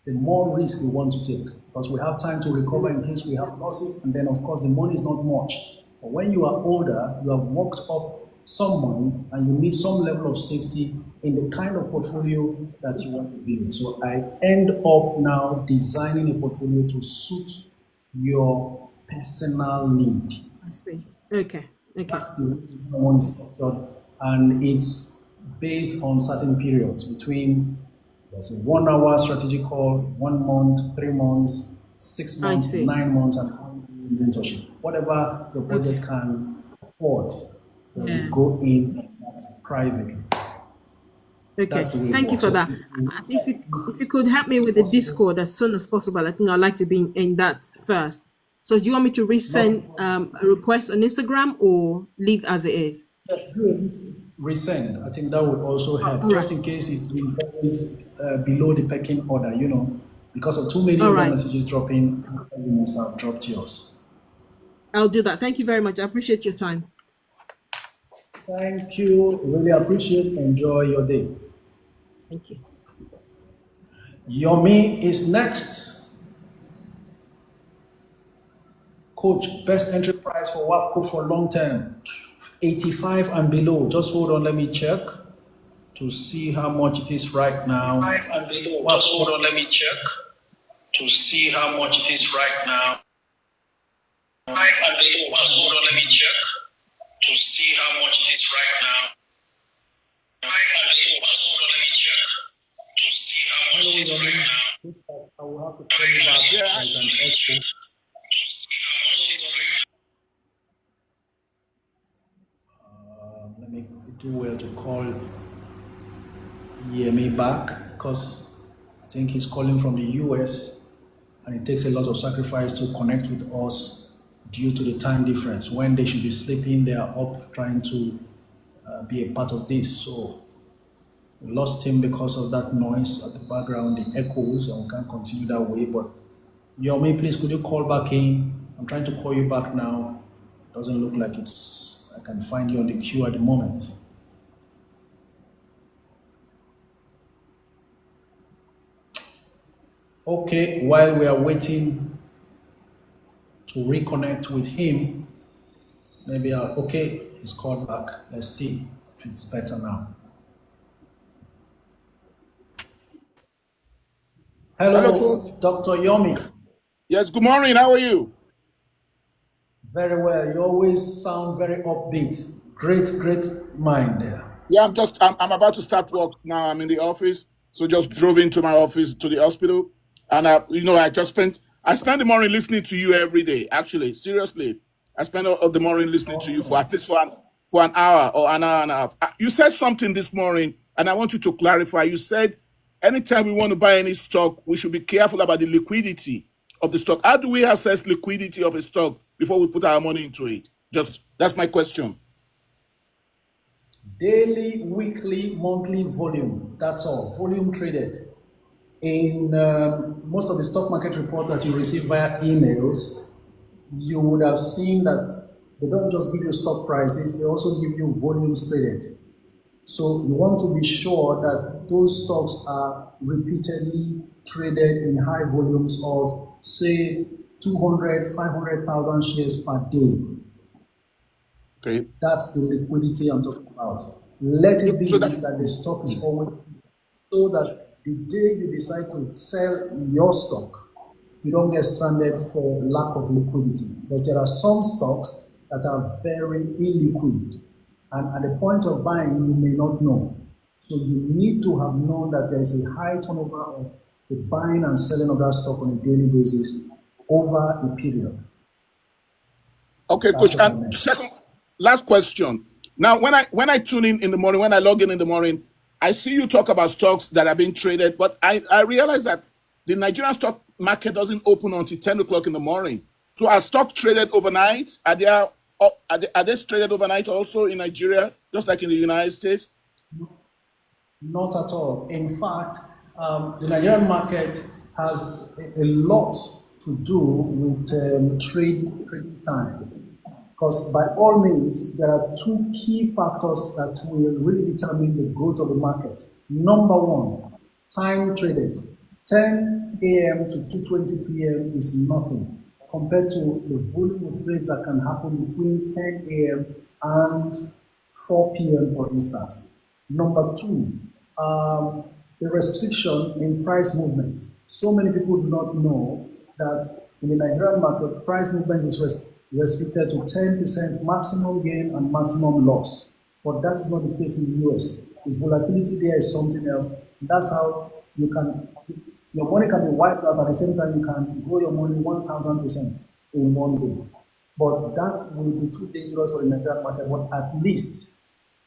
[SPEAKER 1] the more risk we want to take, because we have time to recover in case we have losses, and then of course the money is not much. But when you are older, you have worked up some money and you need some level of safety in the kind of portfolio that you want to build. So I end up now designing a portfolio to suit your personal need.
[SPEAKER 8] I see. Okay.
[SPEAKER 1] That's the one is structured, and it's based on certain periods between, there's a 1 hour strategy call, 1 month, 3 months, 6 months, 9 months, and mentorship. Whatever your budget can afford, will go in privately.
[SPEAKER 8] Okay, thank you for that. If you could help me with the Discord as soon as possible, I think I'd like to be in that first. So do you want me to resend a request on Instagram or leave as it is?
[SPEAKER 1] Just do a resend. I think that would also help, just in case it's been below the pecking order, you know, because of too many messages dropping, you must have dropped yours.
[SPEAKER 8] I'll do that. Thank you very much. I appreciate your time.
[SPEAKER 1] Thank you. Really appreciate. Enjoy your day.
[SPEAKER 8] Thank you.
[SPEAKER 1] Yomi is next. Coach, best entry price for WAPCO for long term, 85 and below. Just hold on, let me check to see how much it is right now. 85 and below. Just hold on, let me check to see how much it is right now. 5 and below. Just hold on, let me check to see how much it is right now. 5 and below. Just hold on, let me check to see how much it is right now. I will have to tell you about let me do well to call Yemi back, because I think he's calling from the U.S. and it takes a lot of sacrifice to connect with us due to the time difference. When they should be sleeping, they are up trying to be a part of this. So we lost him because of that noise at the background, the echoes, and we can't continue that way. But Yomi, please, could you call back in? I'm trying to call you back now. It doesn't look like I can find you on the queue at the moment. Okay, while we are waiting to reconnect with him, maybe okay, he's called back. Let's see if it's better now. Hello, Coach. Dr. Yomi.
[SPEAKER 9] Yes, good morning. How are you?
[SPEAKER 1] Very well. You always sound very upbeat. Great mind there.
[SPEAKER 9] Yeah, I'm about to start work now. I'm in the office, so just drove into my office to the hospital, and I just spent I spend the morning listening to you every day. Actually, seriously, I spend all the morning listening to you for at least for an hour or an hour and a half. You said something this morning, and I want you to clarify. You said anytime we want to buy any stock, we should be careful about the liquidity of the stock. How do we assess liquidity of a stock before we put our money into it? Just that's my question.
[SPEAKER 1] Daily, weekly, monthly volume. That's all. Volume traded. In most of the stock market reports that you receive via emails, you would have seen that they don't just give you stock prices, they also give you volumes traded. So you want to be sure that those stocks are repeatedly traded in high volumes of, say, 200, 500,000 shares per day.
[SPEAKER 9] Okay.
[SPEAKER 1] That's the liquidity I'm talking about. Let it be
[SPEAKER 9] So
[SPEAKER 1] that the stock is always, so that the day you decide to sell your stock, you don't get stranded for lack of liquidity. Because there are some stocks that are very illiquid. And at the point of buying, you may not know. So you need to have known that there is a high turnover of the buying and selling of that stock on a daily basis over a period.
[SPEAKER 9] Okay, Coach. And second, last question. Now, when I tune in the morning, when I log in the morning, I see you talk about stocks that are being traded, but I realize that the Nigerian stock market doesn't open until 10 o'clock in the morning. So are stocks traded overnight? Are they traded overnight also in Nigeria, just like in the United States?
[SPEAKER 1] Not at all. In fact, the Nigerian market has a lot to do with trading time. Because by all means, there are two key factors that will really determine the growth of the market. Number one, time traded. 10 a.m. to 2:20 p.m. is nothing compared to the volume of trades that can happen between 10 a.m. and 4 p.m., for instance. Number two, the restriction in price movement. So many people do not know that in the Nigerian market, price movement is restricted to 10% maximum gain and maximum loss. But that's not the case in the US. The volatility there is something else. That's how your money can be wiped out, at the same time you can grow your money 1,000% in one day. But that will be too dangerous for the Nigerian market. But at least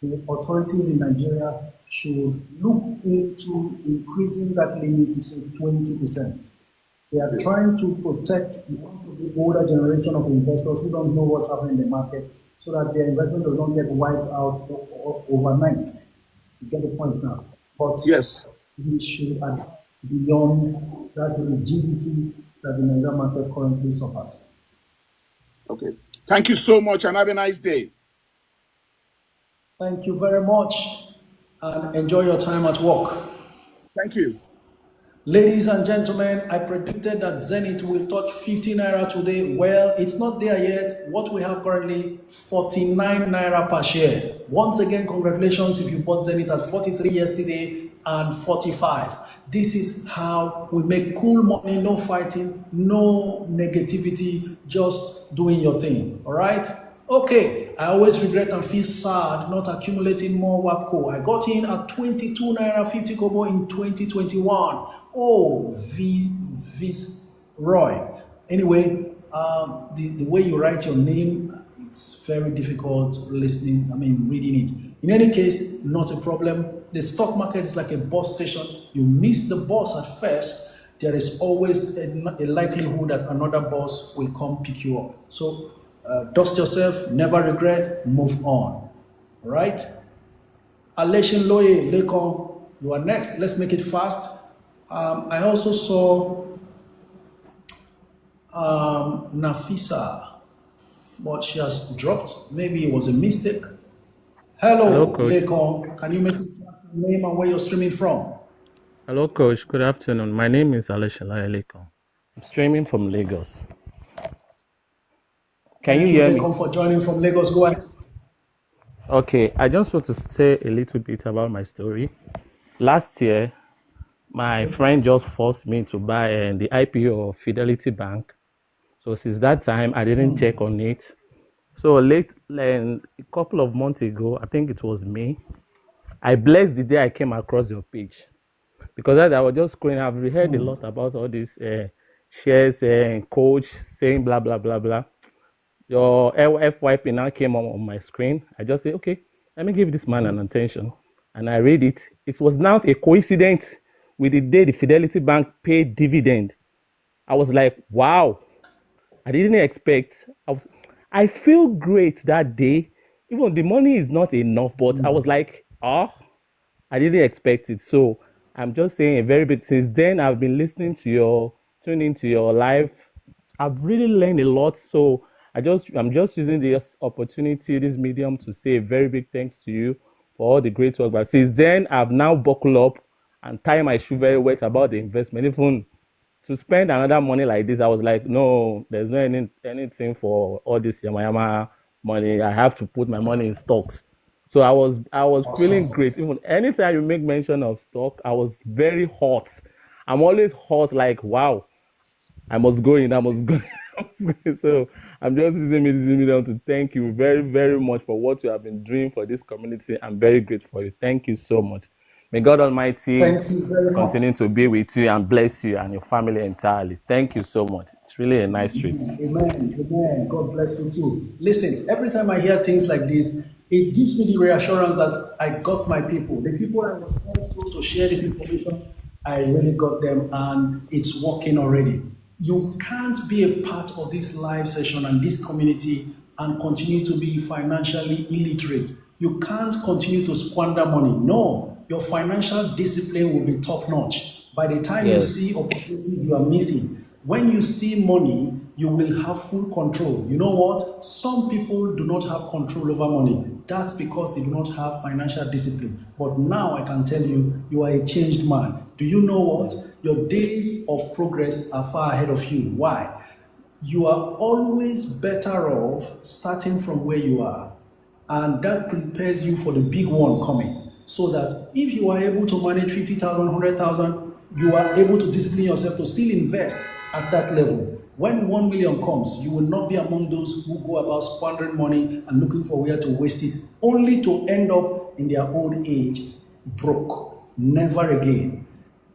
[SPEAKER 1] the authorities in Nigeria should look into increasing that limit to say 20%. They are trying to protect the older generation of investors who don't know what's happening in the market so that their investment does not get wiped out overnight. You get the point now? But
[SPEAKER 9] yes,
[SPEAKER 1] we should adapt beyond that rigidity that the Nigerian market currently suffers.
[SPEAKER 9] Okay. Thank you so much and have a nice day.
[SPEAKER 1] Thank you very much and enjoy your time at work.
[SPEAKER 9] Thank you.
[SPEAKER 1] Ladies and gentlemen, I predicted that Zenith will touch 50 naira today. Well, it's not there yet. What we have currently, 49 naira per share. Once again, congratulations if you bought Zenith at 43 yesterday and 45. This is how we make cool money, no fighting, no negativity, just doing your thing. All right? Okay, I always regret and feel sad not accumulating more WAPCO. I got in at 22 naira 50 kobo in 2021. Oh, Roy. Anyway, the way you write your name, it's very difficult reading it. In any case, not a problem. The stock market is like a bus station. You miss the bus at first, there is always a likelihood that another bus will come pick you up. So dust yourself, never regret, move on. All right? Aleshin Loye, Lekon, you are next. Let's make it fast. I also saw Nafisa, but she has dropped. Maybe it was a mistake. Hello,
[SPEAKER 10] Coach.
[SPEAKER 1] Lekon. Can you make it fast? Name and where you're streaming from?
[SPEAKER 10] Hello, Coach. Good afternoon. My name is Aleshala Lekon. I'm streaming from Lagos. Can you hear me?
[SPEAKER 1] Thank you, Lekon, for joining from Lagos. Go ahead.
[SPEAKER 10] Okay, I just want to say a little bit about my story. Last year, my friend just forced me to buy the IPO of Fidelity Bank. So since that time, I didn't check on it. So a couple of months ago, I think it was May, I blessed the day I came across your page. Because as I was just scrolling, I've heard a lot about all these shares and coach saying blah blah blah blah. Your FYP now came on my screen. I just say, okay, let me give this man an attention. And I read it. It was not a coincidence with the day the Fidelity Bank paid dividend. I was like, wow, I didn't expect. I feel great that day. Even the money is not enough, but I was like, oh, I didn't expect it. So I'm just saying a very bit. Since then, I've been listening to tuning into your live. I've really learned a lot. So I'm just using this opportunity, this medium, to say a very big thanks to you for all the great work. But since then, I've now buckled up and tie my shoe very wet about the investment. Even to spend another money like this, I was like, no, there's no anything for all this yama money. I have to put my money in stocks. So I was feeling great. Even anytime you make mention of stock, I was very hot. I'm always hot, like wow, I must go in, I must go. I must go. So I'm just using this medium to thank you very, very much for what you have been doing for this community. I'm very grateful for you. Thank you so much. May God Almighty
[SPEAKER 1] Thank you very much.
[SPEAKER 10] continue to be with you and bless you and your family entirely. Thank you so much. It's really a nice treat.
[SPEAKER 1] Amen. Amen. God bless you too. Listen, every time I hear things like this, it gives me the reassurance that I got my people. The people I was sent to share this information, I really got them and it's working already. You can't be a part of this live session and this community and continue to be financially illiterate. You can't continue to squander money. No, your financial discipline will be top notch. By the time you see opportunities you are missing, when you see money, you will have full control. You know what? Some people do not have control over money. That's because they do not have financial discipline. But now I can tell you, you are a changed man. Do you know what? Your days of progress are far ahead of you. Why? You are always better off starting from where you are. And that prepares you for the big one coming. So that if you are able to manage 50,000, 100,000, you are able to discipline yourself to still invest at that level. When 1 million comes, you will not be among those who go about squandering money and looking for where to waste it, only to end up in their old age broke. Never again.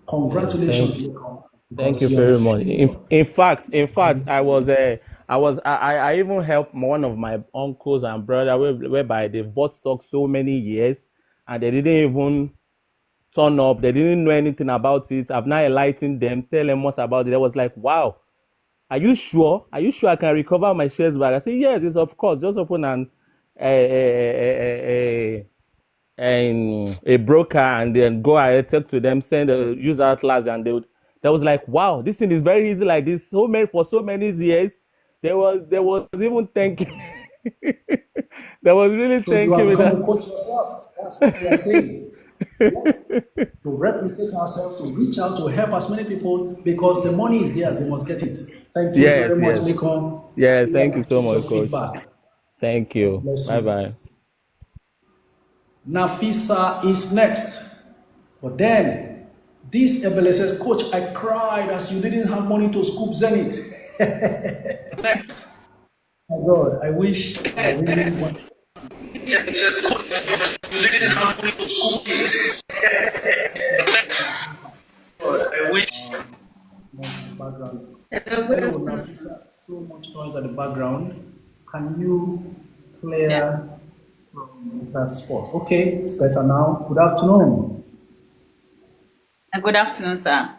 [SPEAKER 1] Congratulations.
[SPEAKER 10] Thank you very much. In fact, I even helped one of my uncles and brother whereby they bought stock so many years and they didn't even turn up. They didn't know anything about it. I've now enlightened them, tell them what about it. I was like, wow, are you sure? Are you sure I can recover my shares back? I said, yes, it's of course. Just open a broker and then go ahead, talk to them, send a user atlas, and they was like, wow, this thing is very easy like this. For so many years. There was even thanking. There was really
[SPEAKER 1] So
[SPEAKER 10] thanking
[SPEAKER 1] you
[SPEAKER 10] me
[SPEAKER 1] have
[SPEAKER 10] that.
[SPEAKER 1] become a coach yourself. That's what we are saying. Yes. To replicate ourselves, to reach out, to help as many people, because the money is theirs, they must get it. Thank you very much, Lincoln.
[SPEAKER 10] Yeah, thank you so
[SPEAKER 1] Appreciate your
[SPEAKER 10] much, Coach.
[SPEAKER 1] feedback.
[SPEAKER 10] Thank you.
[SPEAKER 1] Bless
[SPEAKER 10] Bye
[SPEAKER 1] you.
[SPEAKER 10] bye.
[SPEAKER 1] Nafisa is next. But then, this Ebele says, Coach, I cried as you didn't have money to scoop Zenith. My God, I wish I really want. I wish. Background. Hello, Nafisa. So much noise at the background. Can you clear from that spot? Okay, it's better now. Good afternoon.
[SPEAKER 11] Good afternoon, sir.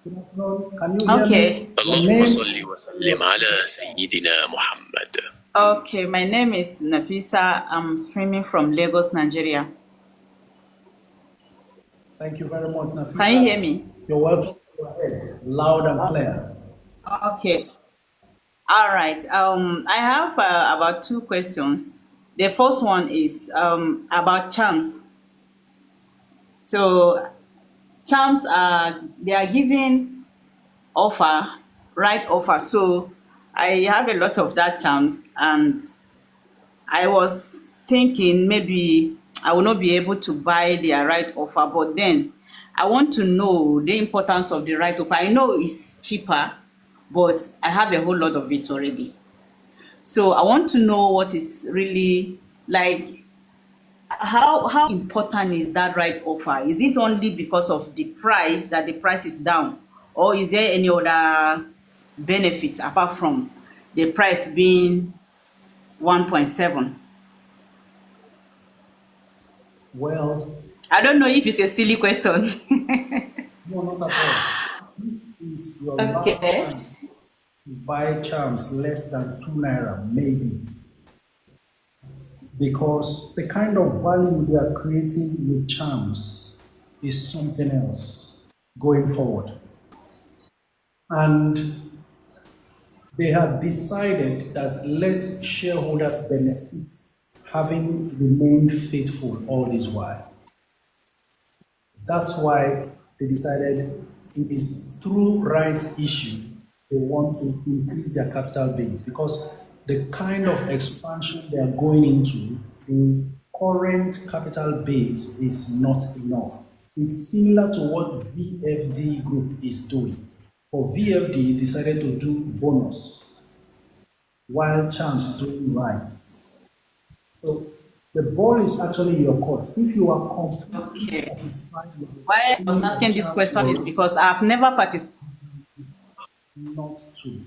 [SPEAKER 1] Good afternoon. Can you hear me?
[SPEAKER 12] اللهم صل وسلم على سيدنا محمد.
[SPEAKER 11] Okay, my name is Nafisa. I'm streaming from Lagos, Nigeria.
[SPEAKER 1] Thank you very much, Nafisa.
[SPEAKER 11] Can you hear me?
[SPEAKER 1] You're welcome. Go ahead. Loud and clear.
[SPEAKER 11] Okay. All right. I have about two questions. The first one is about charms. So charms they are giving right offer. So I have a lot of that charms, and I was thinking maybe I will not be able to buy their right offer, but then I want to know the importance of the right offer. I know it's cheaper, but I have a whole lot of it already. So I want to know what is really like. How important is that right offer? Is it only because of the price that the price is down, or is there any other benefits apart from the price being 1.7?
[SPEAKER 1] Well,
[SPEAKER 11] I don't know if it's a silly question.
[SPEAKER 1] no, not at all. This is your last
[SPEAKER 11] Okay.
[SPEAKER 1] chance to buy charms less than 2 naira, maybe. Because the kind of value they are creating with charms is something else going forward. And they have decided that let shareholders benefit having remained faithful all this while. That's why they decided it is through rights issue they want to increase their capital base, because the kind of expansion they are going into, the current capital base is not enough. It's similar to what VFD Group is doing. But VFD decided to do bonus while Champs is doing rights. So the ball is actually in your court. If you are completely satisfied with the
[SPEAKER 11] Why I was
[SPEAKER 1] way
[SPEAKER 11] asking
[SPEAKER 1] the
[SPEAKER 11] this
[SPEAKER 1] Champs
[SPEAKER 11] question is
[SPEAKER 1] work,
[SPEAKER 11] because I've never participated.
[SPEAKER 1] not to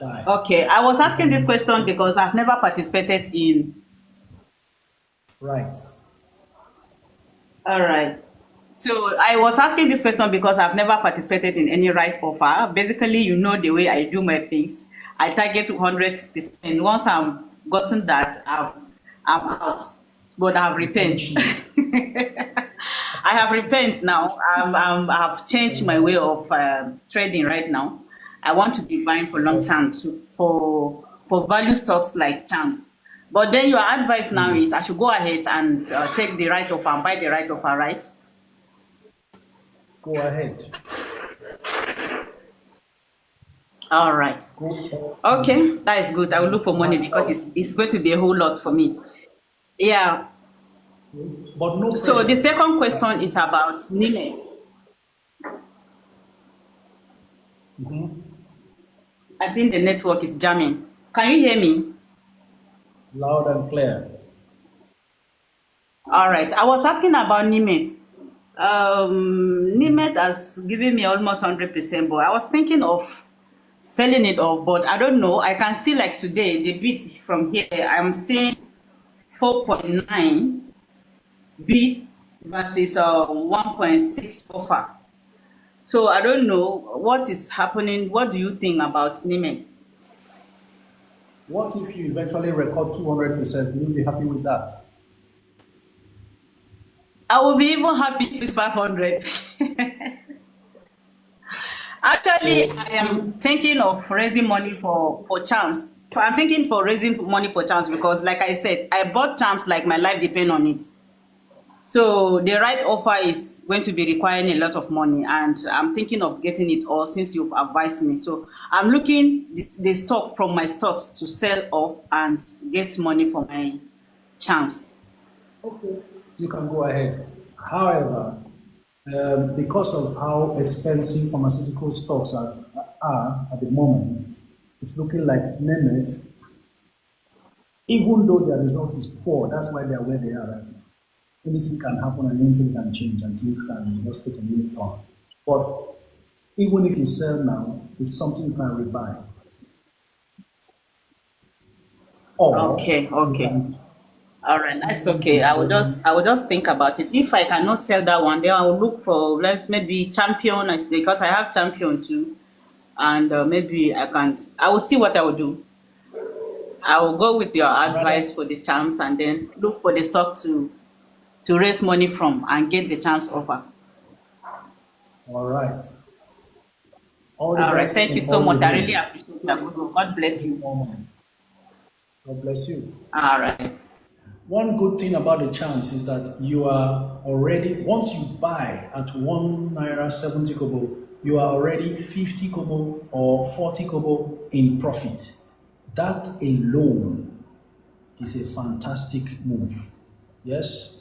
[SPEAKER 1] buy.
[SPEAKER 11] Okay, I was asking this question because I've never participated in.
[SPEAKER 1] Right.
[SPEAKER 11] All right. So I was asking this question because I've never participated in any right offer. Basically, you know the way I do my things. I target 100%. Once I've gotten that, I'm out. But I've repented. I have repented now. I've changed my way of trading right now. I want to be buying for long term too, for value stocks like Champ. But then your advice now is I should go ahead and take the right offer and buy the right offer, right?
[SPEAKER 1] Go ahead.
[SPEAKER 11] All right. Okay, that is good. I will look for money because it's going to be a whole lot for me. Yeah.
[SPEAKER 1] But no
[SPEAKER 11] So
[SPEAKER 1] pressure.
[SPEAKER 11] the second question is about Nimet. I think the network is jamming. Can you hear me?
[SPEAKER 1] Loud and clear.
[SPEAKER 11] All right. I was asking about Nimet. Nimet has given me almost 100%, but I was thinking of selling it off, but I don't know. I can see like today, the bit from here, I'm seeing 4.9 bit versus 1.6 offer. So I don't know what is happening. What do you think about Nimet?
[SPEAKER 1] What if you eventually record 200%? Will you be happy with that?
[SPEAKER 11] I will be even happy if it's 500. Actually, I am thinking of raising money for Chance. I'm thinking for raising money for Chance because, like I said, I bought Chance like my life depends on it. So the right offer is going to be requiring a lot of money, and I'm thinking of getting it all since you've advised me. So I'm looking the stock from my stocks to sell off and get money for my Chance.
[SPEAKER 1] Okay. You can go ahead. However, because of how expensive pharmaceutical stocks are at the moment, it's looking like Nemet, even though their result is poor, that's why they are where they are right now. Anything can happen and anything can change and things can just take a new turn. But even if you sell now, it's something you can rebuy. Or
[SPEAKER 11] Okay. All right, that's okay. I will just think about it. If I cannot sell that one, then I will look for maybe champion because I have champion too, and maybe I will see what I will do. I will go with your advice for the champs and then look for the stock to raise money from and get the chance offer.
[SPEAKER 1] All right. All
[SPEAKER 11] right. Thank you so much. I really appreciate that. God bless you.
[SPEAKER 1] God bless you.
[SPEAKER 11] All right.
[SPEAKER 1] One good thing about the charms is that you are already, once you buy at 1 naira 70 kobo, you are already 50 kobo or 40 kobo in profit. That alone is a fantastic move. Yes?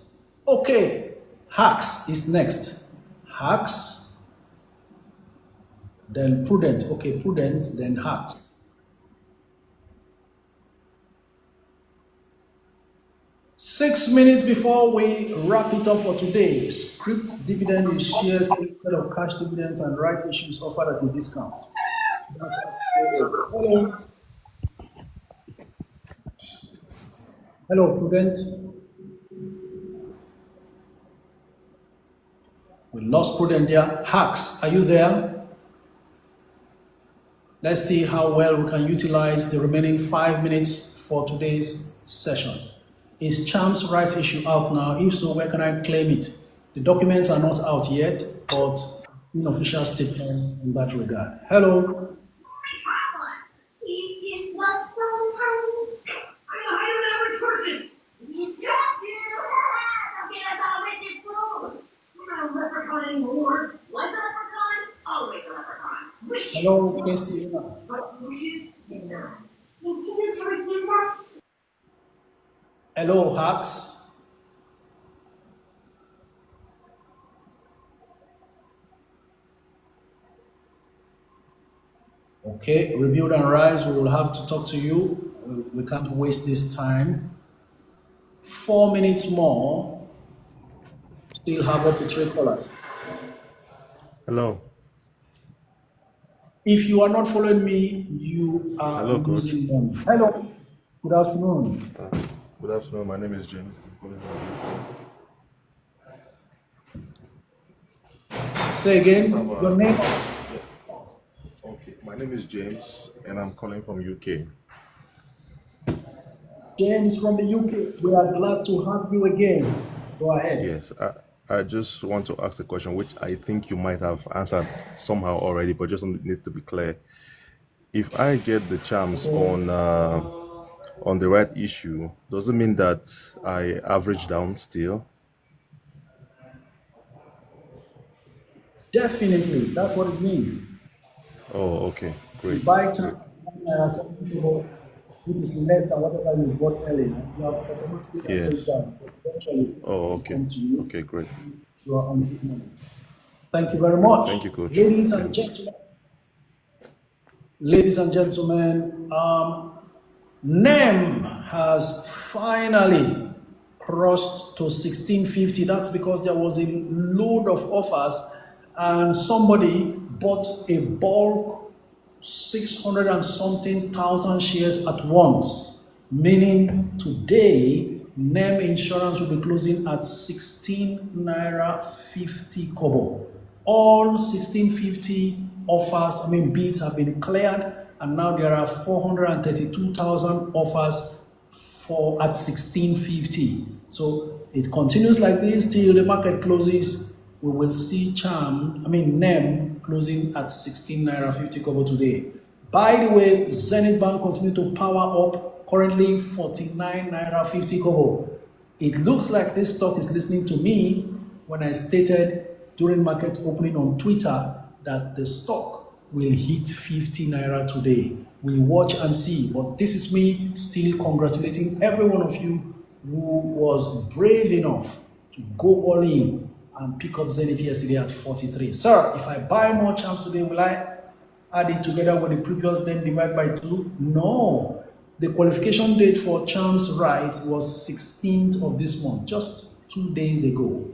[SPEAKER 1] Okay. Hacks is next. Hacks, then Prudent. Okay, Prudent, then Hacks. 6 minutes before we wrap it up for today, script dividend is shares instead of cash dividends and rights issues offered at a discount. Hello. Hello, Prudent. We lost Prudent there. Hacks, are you there? Let's see how well we can utilize the remaining 5 minutes for today's session. Is Cham's rights issue out now? If so, where can I claim it? The documents are not out yet, but unofficial statements in that regard. Hello.
[SPEAKER 13] It was so tiny. I'm an average person. He's trapped you. Don't get us all rich and fool. You're not a leprechaun anymore. Like a leprechaun, always a leprechaun. Wishes.
[SPEAKER 1] Hello, Casey.
[SPEAKER 13] But wishes did not. Continue to refuse that.
[SPEAKER 1] Hello, Hacks. Okay, rebuild and rise. We will have to talk to you. We can't waste this time. 4 minutes more. Still have up to 3 callers.
[SPEAKER 14] Hello.
[SPEAKER 1] If you are not following me, you are losing money. Hello. Good afternoon.
[SPEAKER 14] Good afternoon. My name is James.
[SPEAKER 1] Say again. Your name?
[SPEAKER 14] Okay. My name is James, and I'm calling from UK.
[SPEAKER 1] James from the UK. We are glad to have you again. Go ahead.
[SPEAKER 14] Yes. I just want to ask a question, which I think you might have answered somehow already, but just need to be clear. If I get the chance on the right issue, does it mean that I average down still?
[SPEAKER 1] Definitely, that's what it means.
[SPEAKER 14] Oh, okay, great.
[SPEAKER 1] Buy chance, it is less than whatever you bought earlier. You have automatically averaged down. Eventually,
[SPEAKER 14] oh, okay. Okay, great.
[SPEAKER 1] You are on good money. Thank you very much.
[SPEAKER 14] Thank you, Coach.
[SPEAKER 1] Ladies and gentlemen, NEM has finally crossed to 1650. That's because there was a load of offers and somebody bought a bulk 600 and something thousand shares at once, meaning today NEM insurance will be closing at 16 naira 50 kobo. All 1650 offers, bids have been cleared, and now there are 432,000 offers for at 1650. So it continues like this till the market closes. We will see NEM closing at 16 naira 50 kobo today. By the way, Zenith Bank continue to power up, currently 49 naira 50 kobo. It looks like this stock is listening to me when I stated during market opening on Twitter that the stock will hit 50 naira today. We watch and see, but this is me still congratulating every one of you who was brave enough to go all in and pick up Zenith yesterday at 43. Sir, if I buy more champs today, will I add it together with the previous, then divide by 2? No. The qualification date for champs rights was 16th of this month, just 2 days ago.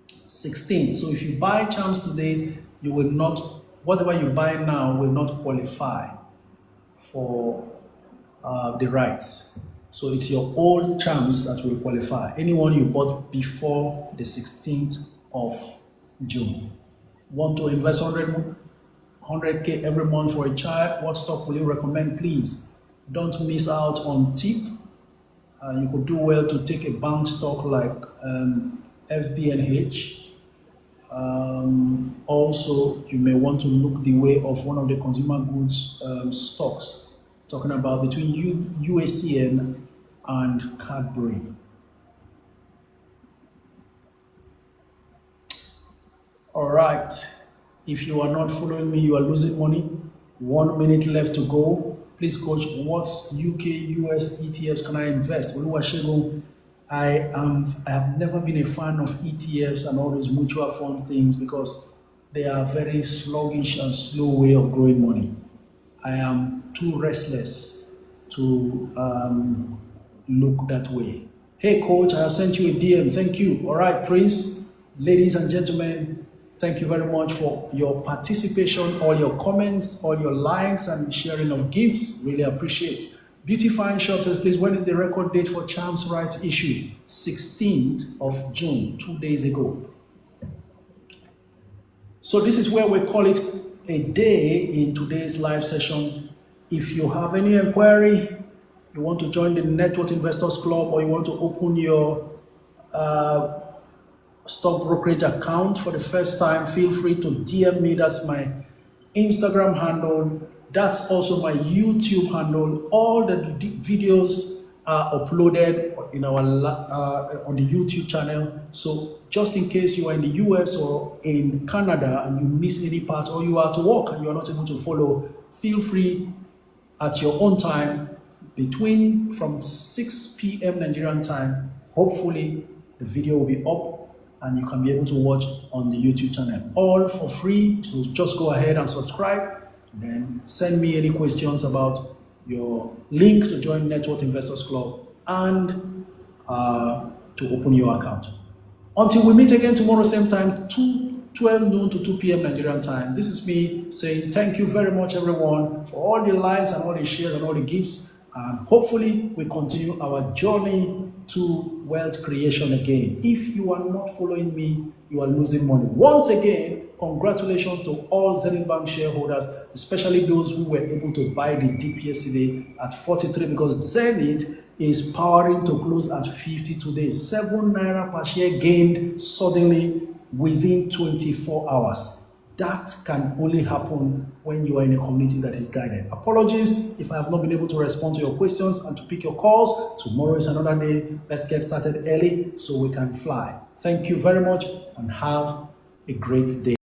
[SPEAKER 1] 16th. So if you buy champs today, you will not, whatever you buy now will not qualify for the rights. So it's your old champs that will qualify. Anyone you bought before the 16th of June. Want to invest 100K every month for a child? What stock will you recommend, please? Don't miss out on tip. You could do well to take a bank stock like FBNH. Also, you may want to look the way of one of the consumer goods stocks, talking about between UACN and Cadbury. All right. If you are not following me, you are losing money. 1 minute left to go. Please, coach, what UK, US ETFs can I invest? I have never been a fan of ETFs and all those mutual funds things because they are very sluggish and slow way of growing money. I am too restless to look that way. Hey, coach, I have sent you a DM. Thank you. All right, Prince, ladies and gentlemen, thank you very much for your participation, all your comments, all your likes, and sharing of gifts. Really appreciate. Beautifying Shop says, please, when is the record date for Charms Rights issue? 16th of June, 2 days ago. So this is where we call it a day in today's live session. If you have any inquiry, you want to join the Network Investors Club, or you want to open your stock brokerage account for the first time, feel free to DM me. That's my Instagram handle. That's also my YouTube handle. All the videos are uploaded in our on the YouTube channel. So just in case you are in the US or in Canada and you miss any part, or you are at work and you are not able to follow, feel free at your own time from 6 p.m. Nigerian time. Hopefully the video will be up and you can be able to watch on the YouTube channel, all for free. So just go ahead and subscribe, then send me any questions about your link to join Network Investors Club and to open your account. Until we meet again tomorrow, same time, 12 noon to 2 p.m. Nigerian time. This is me saying thank you very much, everyone, for all the likes and all the shares and all the gifts. And hopefully we continue our journey to wealth creation again. If you are not following me, you are losing money. Once again, congratulations to all Zenith Bank shareholders, especially those who were able to buy the dip yesterday at 43, because Zenith is powering to close at 50 today. 7 naira per share gained suddenly within 24 hours. That can only happen when you are in a community that is guided. Apologies if I have not been able to respond to your questions and to pick your calls. Tomorrow is another day. Let's get started early so we can fly. Thank you very much and have a great day.